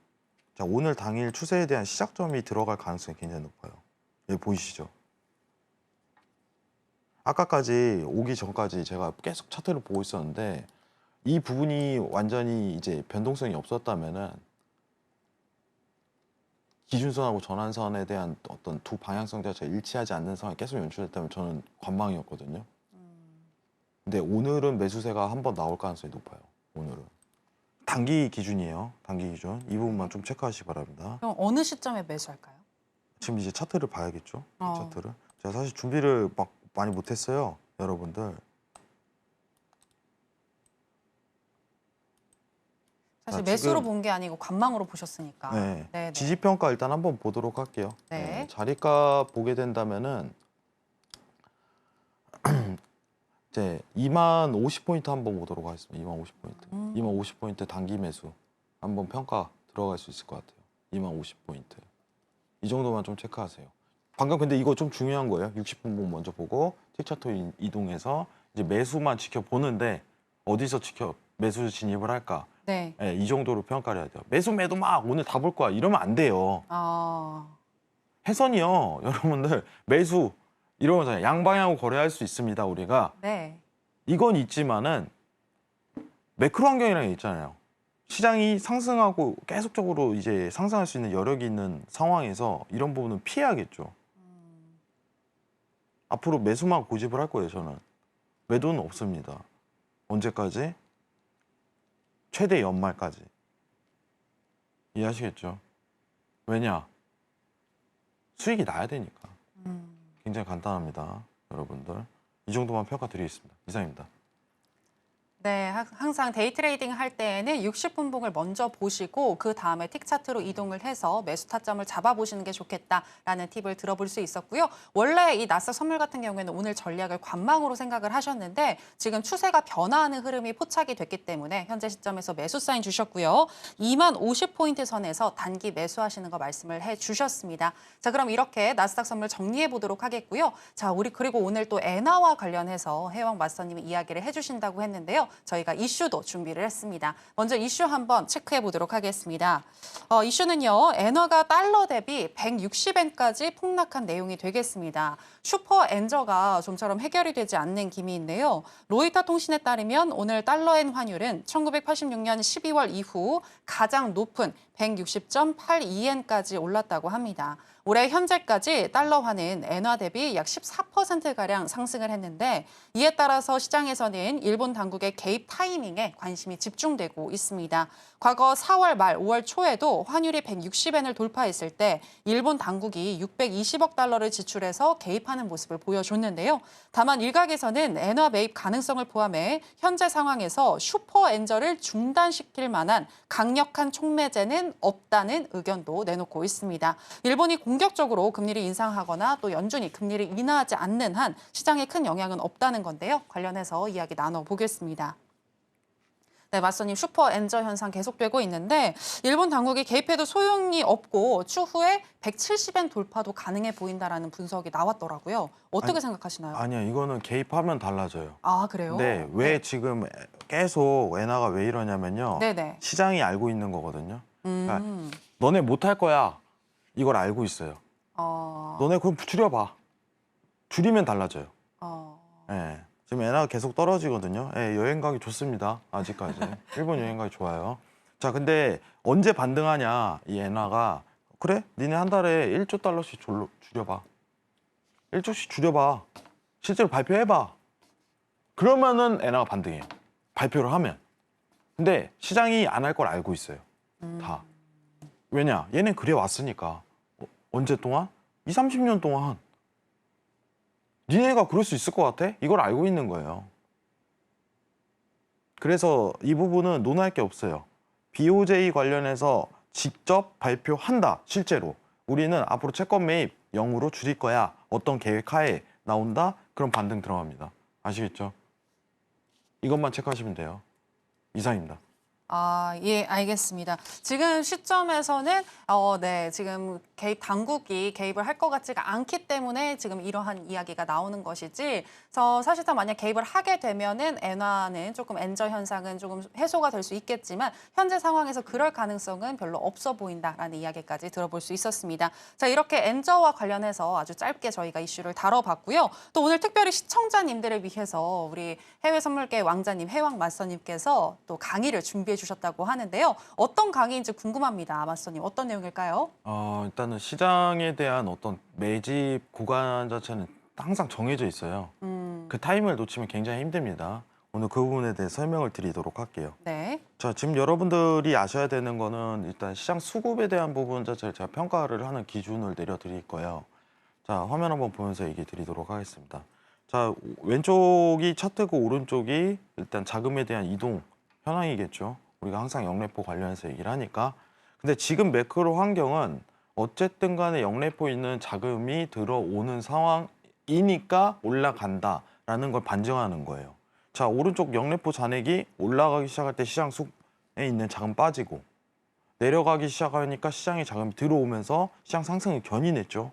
자, 오늘 당일 추세에 대한 시작점이 들어갈 가능성이 굉장히 높아요. 여기 보이시죠? 아까까지 오기 전까지 제가 계속 차트를 보고 있었는데 이 부분이 완전히 이제 변동성이 없었다면은 기준선하고 전환선에 대한 어떤 두 방향성 자체가 일치하지 않는 상황이 계속 연출됐다면 저는 관망이었거든요. 근데 오늘은 매수세가 한번 나올 가능성이 높아요. 오늘은. 단기 기준이에요. 단기 기준. 이 부분만 좀 체크하시기 바랍니다. 그럼 어느 시점에 매수할까요? 지금 이제 차트를 봐야겠죠. 이 어. 차트를. 제가 사실 준비를 막 많이 못했어요. 여러분들. 사실 자, 매수로 지금- 본 게 아니고 관망으로 보셨으니까. 네. 네네. 지지평가 일단 한번 보도록 할게요. 네. 자리가 보게 된다면은 이제 2만 50포인트 한번 보도록 하겠습니다. 2만 50포인트. 2만 50포인트 단기 매수 한번 평가 들어갈 수 있을 것 같아요. 2만 50포인트. 이 정도만 좀 체크하세요. 방금 근데 이거 좀 중요한 거예요. 60분봉 먼저 보고 T차트 이동해서 이제 매수만 지켜보는데 어디서 매수 진입을 할까? 네. 네, 이 정도로 평가를 해야 돼요. 매수 매도 막 오늘 다 볼 거야. 이러면 안 돼요. 해선이요. 여러분들 매수 이러면서 양방향으로 거래할 수 있습니다. 우리가. 네. 이건 있지만은 매크로 환경이라는 게 있잖아요. 시장이 상승하고 계속적으로 이제 상승할 수 있는 여력이 있는 상황에서 이런 부분은 피해야겠죠. 앞으로 매수만 고집을 할 거예요. 저는. 매도는 없습니다. 언제까지? 최대 연말까지. 이해하시겠죠? 왜냐? 수익이 나야 되니까. 굉장히 간단합니다. 여러분들. 이 정도만 평가 드리겠습니다. 이상입니다. 네, 항상 데이 트레이딩 할 때에는 60분봉을 먼저 보시고 그 다음에 틱 차트로 이동을 해서 매수 타점을 잡아보시는 게 좋겠다라는 팁을 들어볼 수 있었고요. 원래 이 나스닥 선물 같은 경우에는 오늘 전략을 관망으로 생각을 하셨는데 지금 추세가 변화하는 흐름이 포착이 됐기 때문에 현재 시점에서 매수 사인 주셨고요. 2만 50포인트 선에서 단기 매수하시는 거 말씀을 해주셨습니다. 자, 그럼 이렇게 나스닥 선물 정리해 보도록 하겠고요. 자, 우리 그리고 오늘 또 엔화와 관련해서 해왕 마스터님이 이야기를 해주신다고 했는데요. 저희가 이슈도 준비를 했습니다. 먼저 이슈 한번 체크해 보도록 하겠습니다. 이슈는요. 엔화가 달러 대비 160엔까지 폭락한 내용이 되겠습니다. 슈퍼 엔저가 좀처럼 해결이 되지 않는 기미인데요. 로이터 통신에 따르면 오늘 달러엔 환율은 1986년 12월 이후 가장 높은 160.82엔까지 올랐다고 합니다. 올해 현재까지 달러화는 엔화 대비 약 14%가량 상승을 했는데 이에 따라서 시장에서는 일본 당국의 개입 타이밍에 관심이 집중되고 있습니다. 과거 4월 말 5월 초에도 환율이 160엔을 돌파했을 때 일본 당국이 620억 달러를 지출해서 개입하는 모습을 보여줬는데요. 다만 일각에서는 엔화 매입 가능성을 포함해 현재 상황에서 슈퍼 엔저를 중단시킬 만한 강력한 촉매제는 없다는 의견도 내놓고 있습니다. 일본이 공격적으로 금리를 인상하거나 또 연준이 금리를 인하하지 않는 한 시장에 큰 영향은 없다는 건데요. 관련해서 이야기 나눠보겠습니다. 네, 맞서님 슈퍼 엔저 현상 계속되고 있는데 일본 당국이 개입해도 소용이 없고 추후에 170엔 돌파도 가능해 보인다라는 분석이 나왔더라고요. 어떻게 생각하시나요? 아니야, 이거는 개입하면 달라져요. 아, 그래요? 근데 왜 지금 계속 엔화가 왜 이러냐면요. 네네. 시장이 알고 있는 거거든요. 그러니까 너네 못할 거야. 이걸 알고 있어요. 너네 그럼 줄여봐. 줄이면 달라져요. 예. 지금 엔화가 계속 떨어지거든요. 예, 여행 가기 좋습니다. 아직까지. 일본 여행 가기 좋아요. 자, 근데 언제 반등하냐, 이 엔화가. 그래? 니네 한 달에 1조 달러씩 줄여봐. 1조씩 줄여봐. 실제로 발표해봐. 그러면은 엔화가 반등해요. 발표를 하면. 근데 시장이 안 할 걸 알고 있어요. 다. 왜냐? 얘네 그래 왔으니까. 언제 동안? 20, 30년 동안. 니네가 그럴 수 있을 것 같아? 이걸 알고 있는 거예요. 그래서 이 부분은 논할 게 없어요. BOJ 관련해서 직접 발표한다. 실제로. 우리는 앞으로 채권 매입 0으로 줄일 거야. 어떤 계획 하에 나온다? 그럼 반등 들어갑니다. 아시겠죠? 이것만 체크하시면 돼요. 이상입니다. 아, 예, 알겠습니다. 지금 시점에서는 네, 지금 당국이 개입을 할 것 같지가 않기 때문에 지금 이러한 이야기가 나오는 것이지. 그래서 사실상 만약 개입을 하게 되면은 엔화는 조금 엔저 현상은 조금 해소가 될 수 있겠지만 현재 상황에서 그럴 가능성은 별로 없어 보인다라는 이야기까지 들어볼 수 있었습니다. 자, 이렇게 엔저와 관련해서 아주 짧게 저희가 이슈를 다뤄봤고요. 또 오늘 특별히 시청자님들을 위해서 우리 해외 선물계 왕자님 해왕 마스터님께서 또 강의를 준비해 주셨다고 하는데요. 어떤 강의인지 궁금합니다. 마스터님, 어떤 내용일까요? 일단은 시장에 대한 어떤 매집 구간 자체는 항상 정해져 있어요. 그 타임을 놓치면 굉장히 힘듭니다. 오늘 그 부분에 대해 설명을 드리도록 할게요. 네. 자, 지금 여러분들이 아셔야 되는 거는 일단 시장 수급에 대한 부분 자체를 제가 평가를 하는 기준을 내려드릴 거예요. 자, 화면 한번 보면서 얘기 드리도록 하겠습니다. 자, 왼쪽이 차트고 오른쪽이 일단 자금에 대한 이동 현황이겠죠. 우리가 항상 영래포 관련해서 얘기를 하니까. 근데 지금 매크로 환경은 어쨌든 간에 영래포 있는 자금이 들어오는 상황이니까 올라간다라는 걸 반증하는 거예요. 자, 오른쪽 영래포 잔액이 올라가기 시작할 때 시장 속에 있는 자금 빠지고 내려가기 시작하니까 시장에 자금이 들어오면서 시장 상승을 견인했죠.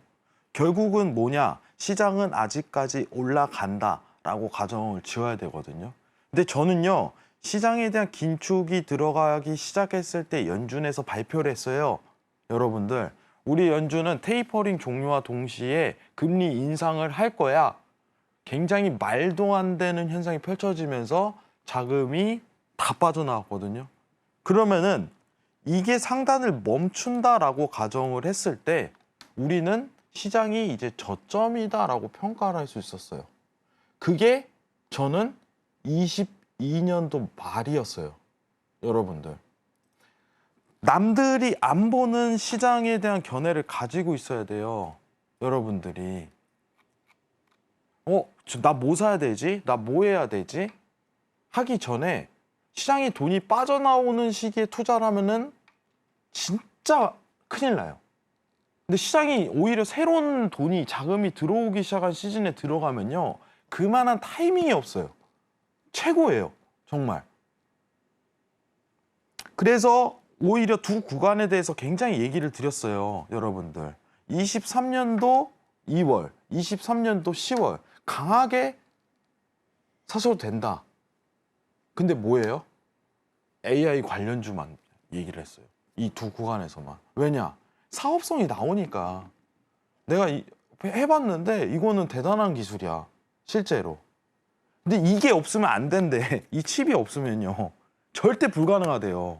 결국은 뭐냐? 시장은 아직까지 올라간다라고 가정을 지어야 되거든요. 근데 저는요. 시장에 대한 긴축이 들어가기 시작했을 때 연준에서 발표를 했어요. 여러분들, 우리 연준은 테이퍼링 종료와 동시에 금리 인상을 할 거야. 굉장히 말도 안 되는 현상이 펼쳐지면서 자금이 다 빠져나왔거든요. 그러면은 이게 상단을 멈춘다라고 가정을 했을 때 우리는 시장이 이제 저점이다라고 평가를 할 수 있었어요. 그게 저는 22년도 말이었어요. 여러분들. 남들이 안 보는 시장에 대한 견해를 가지고 있어야 돼요. 여러분들이. 나 뭐 사야 되지? 나 뭐 해야 되지? 하기 전에 시장에 돈이 빠져나오는 시기에 투자를 하면은 진짜 큰일 나요. 근데 시장이 오히려 새로운 돈이 자금이 들어오기 시작한 시즌에 들어가면요. 그만한 타이밍이 없어요. 최고예요. 정말. 그래서 오히려 두 구간에 대해서 굉장히 얘기를 드렸어요. 여러분들. 23년도 2월, 23년도 10월 강하게 사셔도 된다. 근데 뭐예요? AI 관련주만 얘기를 했어요. 이 두 구간에서만. 왜냐? 사업성이 나오니까. 내가 해봤는데 이거는 대단한 기술이야. 실제로. 근데 이게 없으면 안 된대. 이 칩이 없으면요. 절대 불가능하대요.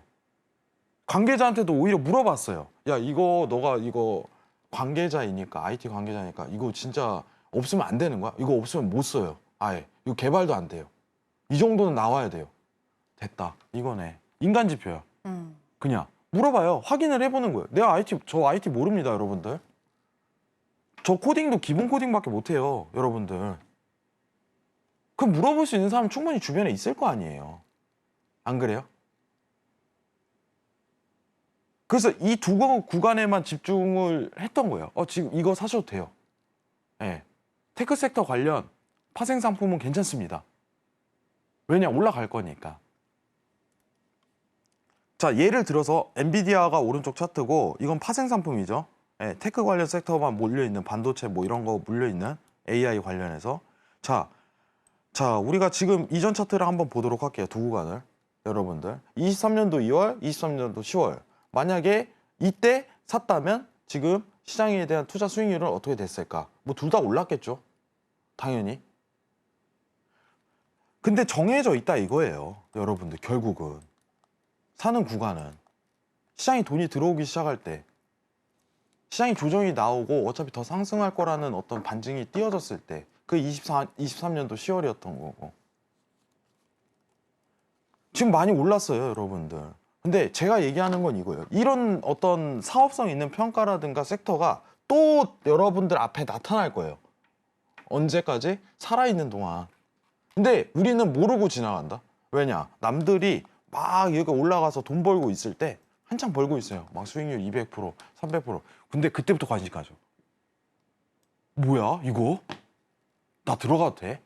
관계자한테도 오히려 물어봤어요. 야, 이거 너가 이거 관계자이니까, IT 관계자니까 이거 진짜 없으면 안 되는 거야? 이거 없으면 못 써요. 아예. 이거 개발도 안 돼요. 이 정도는 나와야 돼요. 됐다. 이거네. 인간 지표야. 그냥 물어봐요. 확인을 해보는 거예요. 저 IT 모릅니다, 여러분들. 저 코딩도 기본 코딩밖에 못해요, 여러분들. 그럼 물어볼 수 있는 사람 충분히 주변에 있을 거 아니에요. 안 그래요? 그래서 이 두 구간에만 집중을 했던 거예요. 지금 이거 사셔도 돼요. 예. 테크 섹터 관련 파생 상품은 괜찮습니다. 왜냐? 올라갈 거니까. 자, 예를 들어서 엔비디아가 오른쪽 차트고 이건 파생 상품이죠. 예, 테크 관련 섹터만 몰려있는 반도체 뭐 이런 거 몰려있는 AI 관련해서. 자, 우리가 지금 이전 차트를 한번 보도록 할게요. 두 구간을. 여러분들. 23년도 2월, 23년도 10월. 만약에 이때 샀다면 지금 시장에 대한 투자 수익률은 어떻게 됐을까? 뭐 둘 다 올랐겠죠. 당연히. 근데 정해져 있다 이거예요. 여러분들 결국은. 사는 구간은. 시장에 돈이 들어오기 시작할 때 시장이 조정이 나오고 어차피 더 상승할 거라는 어떤 반증이 띄어졌을 때 그 23년도 10월이었던 거고. 지금 많이 올랐어요, 여러분들. 근데 제가 얘기하는 건 이거예요. 이런 어떤 사업성 있는 평가라든가 섹터가 또 여러분들 앞에 나타날 거예요. 언제까지? 살아있는 동안. 근데 우리는 모르고 지나간다. 왜냐? 남들이 막 여기 올라가서 돈 벌고 있을 때 한창 벌고 있어요. 막 수익률 200%, 300%. 근데 그때부터 관심 가죠. 뭐야, 이거? 나 들어가도 돼?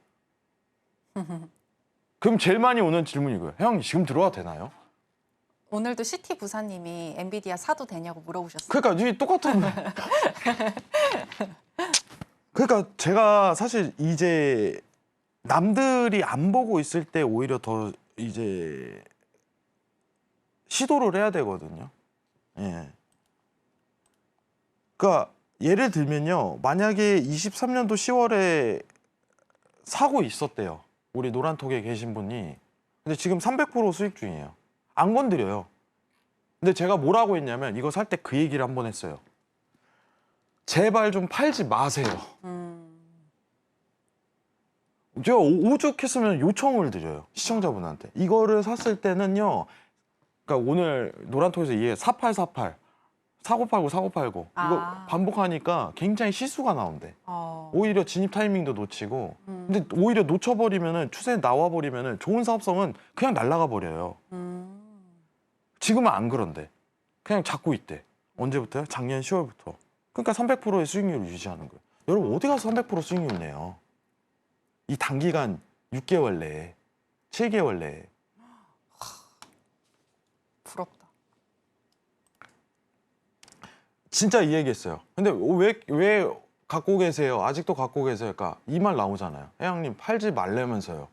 그럼 제일 많이 오는 질문이 이거예요. 형, 지금 들어가도 되나요? 오늘도 CT 부사님이 엔비디아 사도 되냐고 물어보셨어요. 그러니까 이게 똑같은. 그러니까 제가 사실 이제 남들이 안 보고 있을 때 오히려 더 이제 시도를 해야 되거든요. 예. 그러니까 예를 들면요. 만약에 23년도 10월에 사고 있었대요. 우리 노란톡에 계신 분이. 근데 지금 300% 수익 중이에요. 안 건드려요. 근데 제가 뭐라고 했냐면 이거 살 때 그 얘기를 한번 했어요. 제발 좀 팔지 마세요. 제가 오죽했으면 요청을 드려요. 시청자분한테. 이거를 샀을 때는요. 그러니까 오늘 노란톡에서 이게 4848 사고 팔고 이거 반복하니까 굉장히 시수가 나온대. 오히려 진입 타이밍도 놓치고. 근데 오히려 놓쳐버리면은 추세 나와버리면은 좋은 사업성은 그냥 날아가 버려요. 지금은 안 그런데 그냥 잡고 있대. 언제부터요? 작년 10월부터. 그러니까 300%의 수익률을 유지하는 거예요. 여러분 어디 가서 300% 수익률 내요? 이 단기간 6개월 내에 7개월 내에. 부럽다. 진짜 이 얘기했어요. 근데 왜 갖고 계세요? 아직도 갖고 계세요? 그러니까 이 말 나오잖아요. 회장님 팔지 말라면서요.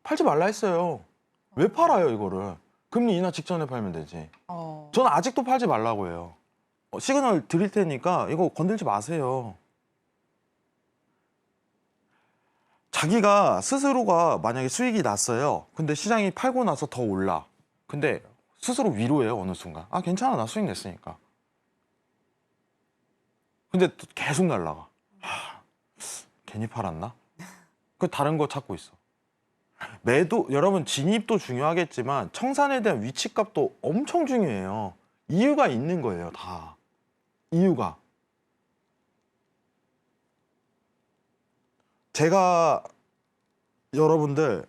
팔지 말라 했어요. 왜 팔아요 이거를? 금리 인하 직전에 팔면 되지. 저는 아직도 팔지 말라고 해요. 시그널 드릴 테니까 이거 건들지 마세요. 자기가 스스로가 만약에 수익이 났어요. 근데 시장이 팔고 나서 더 올라. 근데 스스로 위로해요 어느 순간. 아 괜찮아 나 수익 냈으니까. 근데 또 계속 날라가. 괜히 팔았나? 그 다른 거 찾고 있어. 매도 여러분 진입도 중요하겠지만 청산에 대한 위치값도 엄청 중요해요. 이유가 있는 거예요 다. 이유가. 제가 여러분들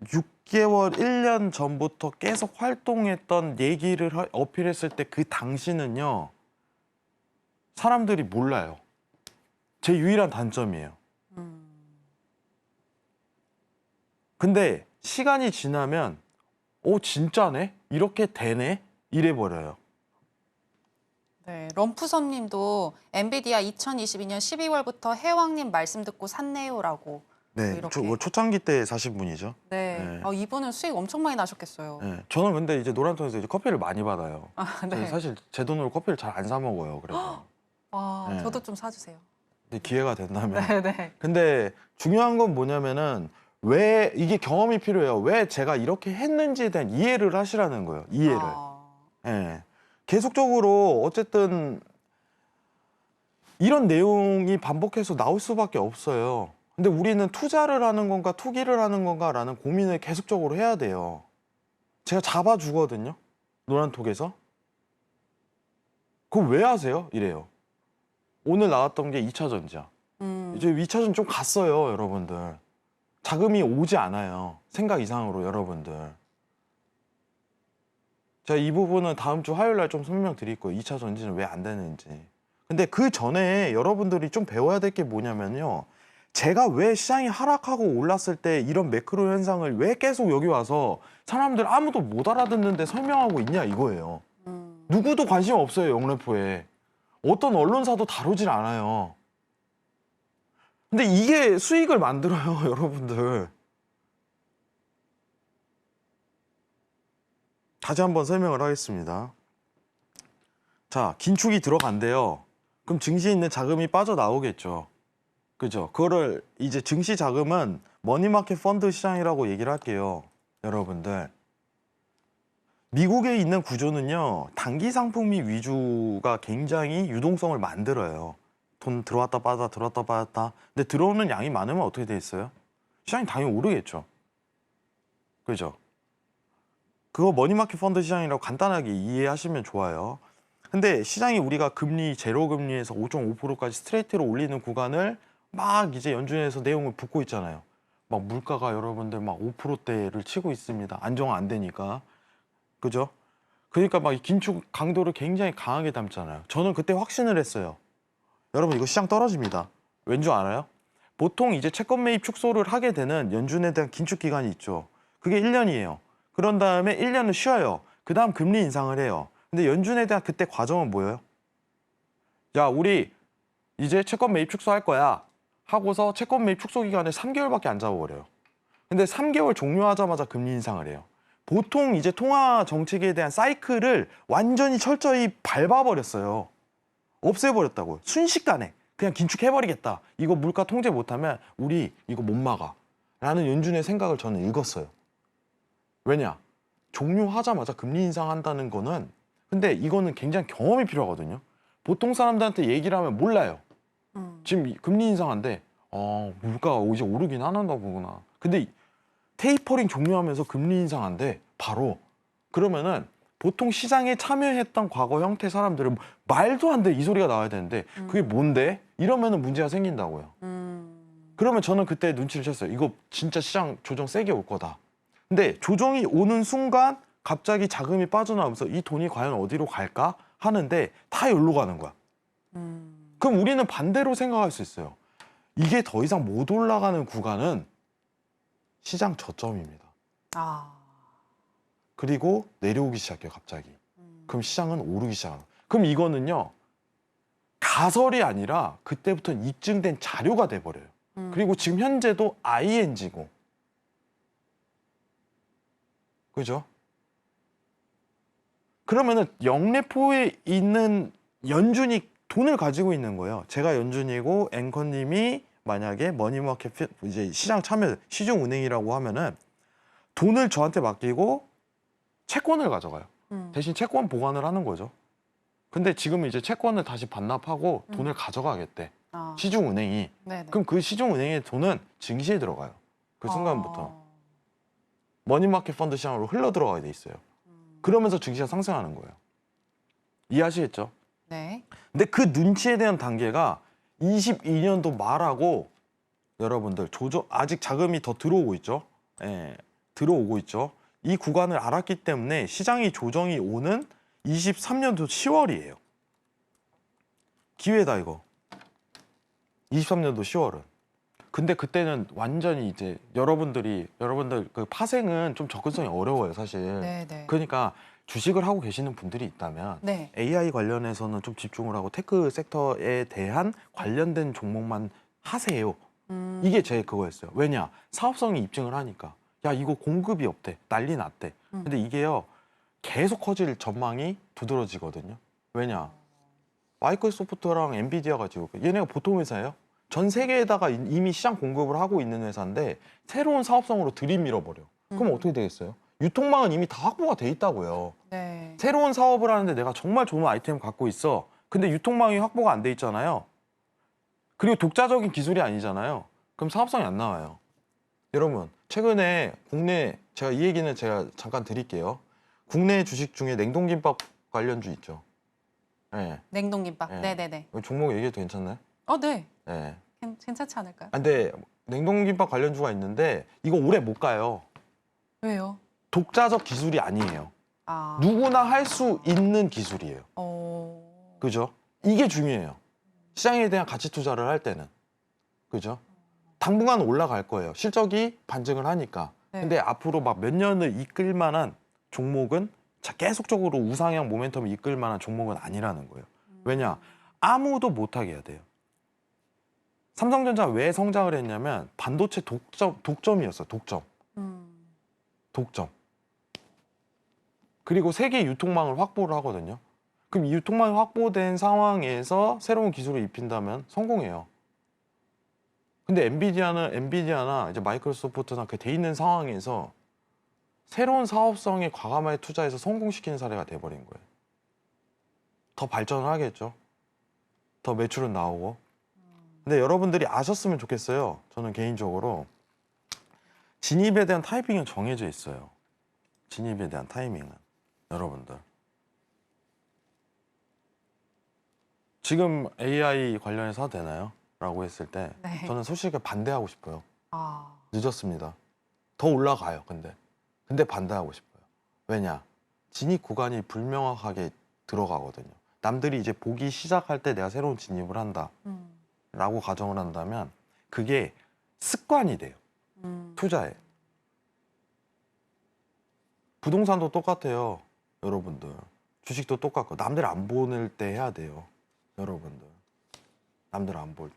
6개월, 1년 전부터 계속 활동했던 얘기를 어필했을 때 그 당시는요. 사람들이 몰라요. 제 유일한 단점이에요. 근데 시간이 지나면 진짜네? 이렇게 되네? 이래버려요. 네, 럼프섬님도 엔비디아 2022년 12월부터 해왕님 말씀 듣고 샀네요라고. 네, 이렇게. 초창기 때 사신 분이죠. 네. 네. 이분은 수익 엄청 많이 나셨겠어요. 네, 저는 근데 이제 노란통에서 이제 커피를 많이 받아요. 네. 그래서 사실 제 돈으로 커피를 잘 안 사 먹어요. 그래서 네. 저도 좀 사주세요. 근데 기회가 된다면. 네. 근데 중요한 건 뭐냐면은 왜 이게 경험이 필요해요. 왜 제가 이렇게 했는지에 대한 이해를 하시라는 거예요. 이해를. 예. 계속적으로 어쨌든 이런 내용이 반복해서 나올 수밖에 없어요. 근데 우리는 투자를 하는 건가 투기를 하는 건가라는 고민을 계속적으로 해야 돼요. 제가 잡아주거든요. 노란톡에서. 그거 왜 하세요? 이래요. 오늘 나왔던 게 2차 전지야. 이제 2차 전지 좀 갔어요, 여러분들. 자금이 오지 않아요. 생각 이상으로, 여러분들. 제가 이 부분은 다음 주 화요일 날 좀 설명드릴 거예요. 2차 전지는 왜 안 되는지. 근데 그 전에 여러분들이 좀 배워야 될 게 뭐냐면요. 제가 왜 시장이 하락하고 올랐을 때 이런 매크로 현상을 왜 계속 여기 와서 사람들 아무도 못 알아듣는데 설명하고 있냐 이거예요. 누구도 관심 없어요, 영래포에. 어떤 언론사도 다루질 않아요. 근데 이게 수익을 만들어요, 여러분들. 다시 한번 설명을 하겠습니다. 자, 긴축이 들어간대요. 그럼 증시에 있는 자금이 빠져나오겠죠. 그죠? 그거를 이제 증시 자금은 머니마켓 펀드 시장이라고 얘기를 할게요. 여러분들. 미국에 있는 구조는요. 단기 상품이 위주가 굉장히 유동성을 만들어요. 돈 들어왔다 빠졌다 들어왔다 빠졌다. 근데 들어오는 양이 많으면 어떻게 돼 있어요? 시장이 당연히 오르겠죠. 그죠? 그거 머니마켓 펀드 시장이라고 간단하게 이해하시면 좋아요. 근데 시장이 우리가 금리 제로 금리에서 5.5%까지 스트레이트로 올리는 구간을 막 이제 연준에서 내용을 붓고 있잖아요. 막 물가가 여러분들 막 5%대를 치고 있습니다. 안정 안 되니까. 그죠? 그러니까 막 긴축 강도를 굉장히 강하게 담잖아요. 저는 그때 확신을 했어요. 여러분 이거 시장 떨어집니다. 왠 줄 알아요? 보통 이제 채권 매입 축소를 하게 되는 연준에 대한 긴축 기간이 있죠. 그게 1년이에요. 그런 다음에 1년을 쉬어요. 그 다음 금리 인상을 해요. 근데 연준에 대한 그때 과정은 뭐예요? 야, 우리 이제 채권 매입 축소할 거야 하고서 채권 매입 축소 기간을 3개월밖에 안 잡아버려요. 근데 3개월 종료하자마자 금리 인상을 해요. 보통 이제 통화 정책에 대한 사이클을 완전히 철저히 밟아버렸어요. 없애버렸다고요. 순식간에 그냥 긴축해버리겠다. 이거 물가 통제 못하면 우리 이거 못 막아. 라는 연준의 생각을 저는 읽었어요. 왜냐? 종료하자마자 금리 인상한다는 거는 근데 이거는 굉장히 경험이 필요하거든요. 보통 사람들한테 얘기를 하면 몰라요. 지금 금리 인상한데 물가가 이제 오르긴 하는가 보구나. 근데 테이퍼링 종료하면서 금리 인상한데 바로 그러면은 보통 시장에 참여했던 과거 형태 사람들은 말도 안 돼 이 소리가 나와야 되는데 그게 뭔데? 이러면은 문제가 생긴다고요. 그러면 저는 그때 눈치를 챘어요. 이거 진짜 시장 조정 세게 올 거다. 근데 조정이 오는 순간 갑자기 자금이 빠져나오면서 이 돈이 과연 어디로 갈까 하는데 다 여기로 가는 거야. 그럼 우리는 반대로 생각할 수 있어요. 이게 더 이상 못 올라가는 구간은 시장 저점입니다. 그리고 내려오기 시작해요, 갑자기. 그럼 시장은 오르기 시작합니다. 그럼 이거는요, 가설이 아니라 그때부터 입증된 자료가 돼버려요. 그리고 지금 현재도 ING고. 그죠? 그러면은 영래포에 있는 연준이 돈을 가지고 있는 거예요. 제가 연준이고 앵커님이 만약에 머니마켓 이제 시장 참여 시중은행이라고 하면은 돈을 저한테 맡기고 채권을 가져가요. 대신 채권 보관을 하는 거죠. 근데 지금 이제 채권을 다시 반납하고 돈을 가져가겠대. 시중은행이. 네네. 그럼 그 시중은행의 돈은 증시에 들어가요. 그 순간부터. 머니마켓 펀드 시장으로 흘러 들어가게 돼 있어요. 그러면서 증시가 상승하는 거예요. 이해하시겠죠? 네. 근데 그 눈치에 대한 단계가 22년도 말하고 여러분들 아직 자금이 더 들어오고 있죠. 예, 들어오고 있죠. 이 구간을 알았기 때문에 시장이 조정이 오는 23년도 10월이에요. 기회다 이거. 23년도 10월은. 근데 그때는 완전히 이제 여러분들 그 파생은 좀 접근성이 어려워요, 사실. 네네. 그러니까 주식을 하고 계시는 분들이 있다면 네. AI 관련해서는 좀 집중을 하고 테크 섹터에 대한 관련된 종목만 하세요. 이게 제 그거였어요. 왜냐? 사업성이 입증을 하니까. 야, 이거 공급이 없대. 난리 났대. 근데 이게요. 계속 커질 전망이 두드러지거든요. 왜냐? 마이크로소프트랑 엔비디아가 지금 얘네가 보통 회사예요. 전 세계에다가 이미 시장 공급을 하고 있는 회사인데 새로운 사업성으로 들이밀어버려. 그럼 어떻게 되겠어요? 유통망은 이미 다 확보가 돼 있다고요. 네. 새로운 사업을 하는데 내가 정말 좋은 아이템을 갖고 있어. 근데 유통망이 확보가 안 돼 있잖아요. 그리고 독자적인 기술이 아니잖아요. 그럼 사업성이 안 나와요. 여러분 최근에 국내 제가 이 얘기는 제가 잠깐 드릴게요. 국내 주식 중에 냉동김밥 관련주 있죠. 네. 냉동김밥. 네. 네네네. 종목 얘기해도 괜찮나요? 네. 네. 괜찮지 않을까요? 근데 냉동김밥 관련주가 있는데 이거 오래 못 가요. 왜요? 독자적 기술이 아니에요. 아. 누구나 할 수 있는 기술이에요. 그죠? 이게 중요해요. 시장에 대한 가치 투자를 할 때는. 그죠? 당분간 올라갈 거예요. 실적이 반증을 하니까. 네. 근데 앞으로 막 몇 년을 이끌 만한 종목은 계속적으로 우상향 모멘텀을 이끌 만한 종목은 아니라는 거예요. 왜냐? 아무도 못하게 해야 돼요. 삼성전자 왜 성장을 했냐면 반도체 독점이었어요. 독점. 그리고 세계 유통망을 확보를 하거든요. 그럼 이 유통망이 확보된 상황에서 새로운 기술을 입힌다면 성공해요. 근데 엔비디아나 이제 마이크로소프트나 그 돼 있는 상황에서 새로운 사업성에 과감하게 투자해서 성공시키는 사례가 돼버린 거예요. 더 발전을 하겠죠. 더 매출은 나오고. 근데 여러분들이 아셨으면 좋겠어요. 저는 개인적으로 진입에 대한 타이밍은 정해져 있어요. 진입에 대한 타이밍은 여러분들. 지금 AI 관련해서 하도 되나요? 라고 했을 때 네. 저는 솔직히 반대하고 싶어요. 아. 늦었습니다. 더 올라가요. 근데 반대하고 싶어요. 왜냐? 진입 구간이 불명확하게 들어가거든요. 남들이 이제 보기 시작할 때 내가 새로운 진입을 한다 라고 가정을 한다면 그게 습관이 돼요. 투자에. 부동산도 똑같아요. 여러분들. 주식도 똑같고 남들 안 보낼 때 해야 돼요. 여러분들. 남들 안 볼 때.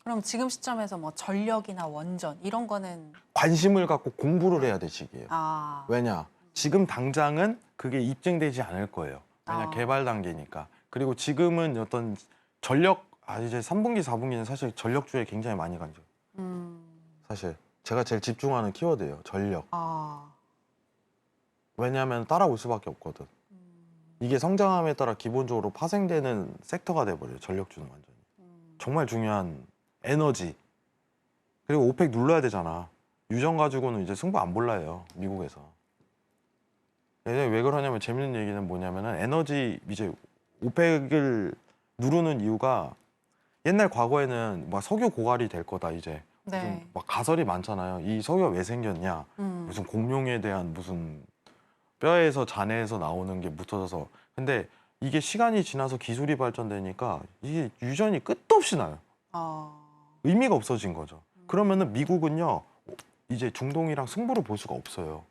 그럼 지금 시점에서 뭐 전력이나 원전 이런 거는 관심을 갖고 공부를 해야 될 시기예요. 아. 왜냐? 지금 당장은 그게 입증되지 않을 거예요. 왜냐? 아. 개발 단계니까. 그리고 지금은 어떤 전력, 이제 3분기, 4분기는 사실 전력주에 굉장히 많이 가죠. 사실 제가 제일 집중하는 키워드예요. 전력. 아. 왜냐하면 따라올 수밖에 없거든. 이게 성장함에 따라 기본적으로 파생되는 섹터가 돼버려요. 전력주는 완전히. 정말 중요한 에너지. 그리고 오펙 눌러야 되잖아. 유전 가지고는 이제 승부 안 볼라요. 미국에서. 왜 그러냐면 재밌는 얘기는 뭐냐면은 에너지 이제 오펙을 누르는 이유가 옛날 과거에는 막 석유 고갈이 될 거다 이제. 네. 무슨 막 가설이 많잖아요. 이 석유가 왜 생겼냐. 무슨 공룡에 대한 무슨 뼈에서 잔해에서 나오는 게 묻어져서. 근데 이게 시간이 지나서 기술이 발전되니까 이게 유전이 끝도 없이 나요. 의미가 없어진 거죠. 그러면은 미국은요 이제 중동이랑 승부를 볼 수가 없어요.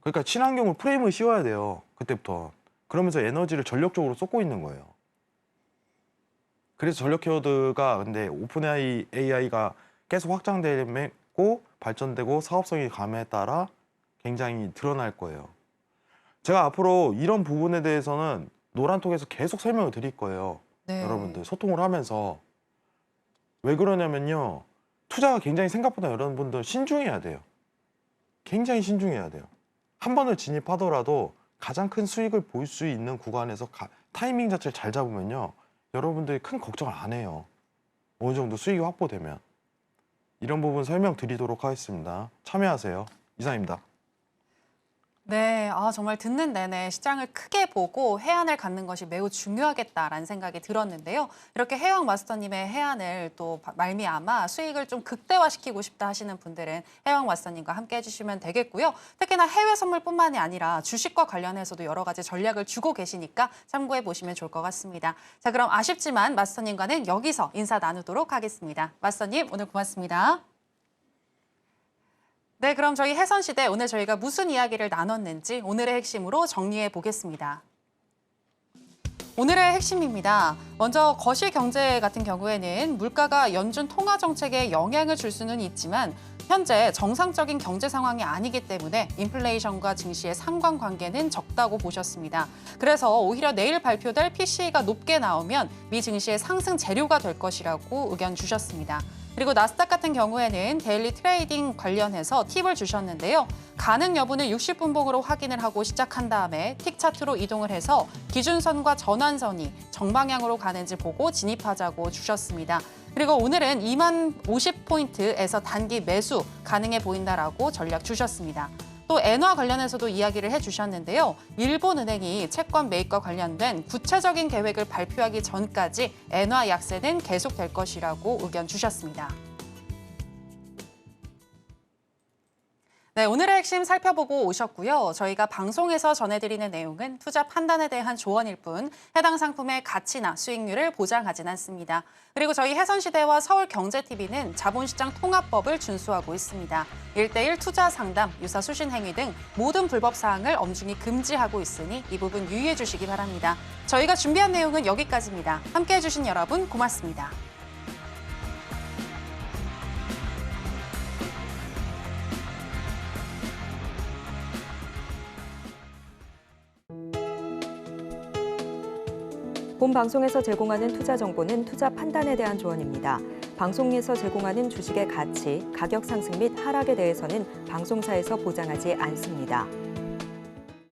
그러니까 친환경으로 프레임을 씌워야 돼요. 그때부터. 그러면서 에너지를 전력적으로 쏟고 있는 거예요. 그래서 전력 키워드가 근데 오픈 AI가 계속 확장되고 발전되고 사업성이 감에 따라 굉장히 드러날 거예요. 제가 앞으로 이런 부분에 대해서는 노란톡에서 계속 설명을 드릴 거예요. 네. 여러분들 소통을 하면서. 왜 그러냐면요. 투자가 굉장히 생각보다 여러분들 신중해야 돼요. 굉장히 신중해야 돼요. 한 번을 진입하더라도 가장 큰 수익을 볼 수 있는 구간에서 타이밍 자체를 잘 잡으면요. 여러분들이 큰 걱정을 안 해요. 어느 정도 수익이 확보되면. 이런 부분 설명드리도록 하겠습니다. 참여하세요. 이상입니다. 네, 정말 듣는 내내 시장을 크게 보고 해안을 갖는 것이 매우 중요하겠다라는 생각이 들었는데요. 이렇게 해왕 마스터님의 해안을 또 말미암아 수익을 좀 극대화시키고 싶다 하시는 분들은 해왕 마스터님과 함께 해주시면 되겠고요. 특히나 해외 선물뿐만이 아니라 주식과 관련해서도 여러 가지 전략을 주고 계시니까 참고해 보시면 좋을 것 같습니다. 자, 그럼 아쉽지만 마스터님과는 여기서 인사 나누도록 하겠습니다. 마스터님, 오늘 고맙습니다. 네, 그럼 저희 해선시대 오늘 저희가 무슨 이야기를 나눴는지 오늘의 핵심으로 정리해 보겠습니다. 오늘의 핵심입니다. 먼저 거실 경제 같은 경우에는 물가가 연준 통화 정책에 영향을 줄 수는 있지만 현재 정상적인 경제 상황이 아니기 때문에 인플레이션과 증시의 상관관계는 적다고 보셨습니다. 그래서 오히려 내일 발표될 PCE가 높게 나오면 미 증시의 상승 재료가 될 것이라고 의견 주셨습니다. 그리고 나스닥 같은 경우에는 데일리 트레이딩 관련해서 팁을 주셨는데요. 가능 여부는 60분봉으로 확인을 하고 시작한 다음에 틱 차트로 이동을 해서 기준선과 전환선이 정방향으로 가는지 보고 진입하자고 주셨습니다. 그리고 오늘은 2만 50포인트에서 단기 매수 가능해 보인다라고 전략 주셨습니다. 또 엔화 관련해서도 이야기를 해주셨는데요. 일본은행이 채권 매입과 관련된 구체적인 계획을 발표하기 전까지 엔화 약세는 계속될 것이라고 의견 주셨습니다. 네, 오늘의 핵심 살펴보고 오셨고요. 저희가 방송에서 전해드리는 내용은 투자 판단에 대한 조언일 뿐 해당 상품의 가치나 수익률을 보장하진 않습니다. 그리고 저희 해선시대와 서울경제TV는 자본시장 통합법을 준수하고 있습니다. 1:1 투자 상담, 유사 수신 행위 등 모든 불법 사항을 엄중히 금지하고 있으니 이 부분 유의해 주시기 바랍니다. 저희가 준비한 내용은 여기까지입니다. 함께해 주신 여러분 고맙습니다. 본 방송에서 제공하는 투자 정보는 투자 판단에 대한 조언입니다. 방송에서 제공하는 주식의 가치, 가격 상승 및 하락에 대해서는 방송사에서 보장하지 않습니다.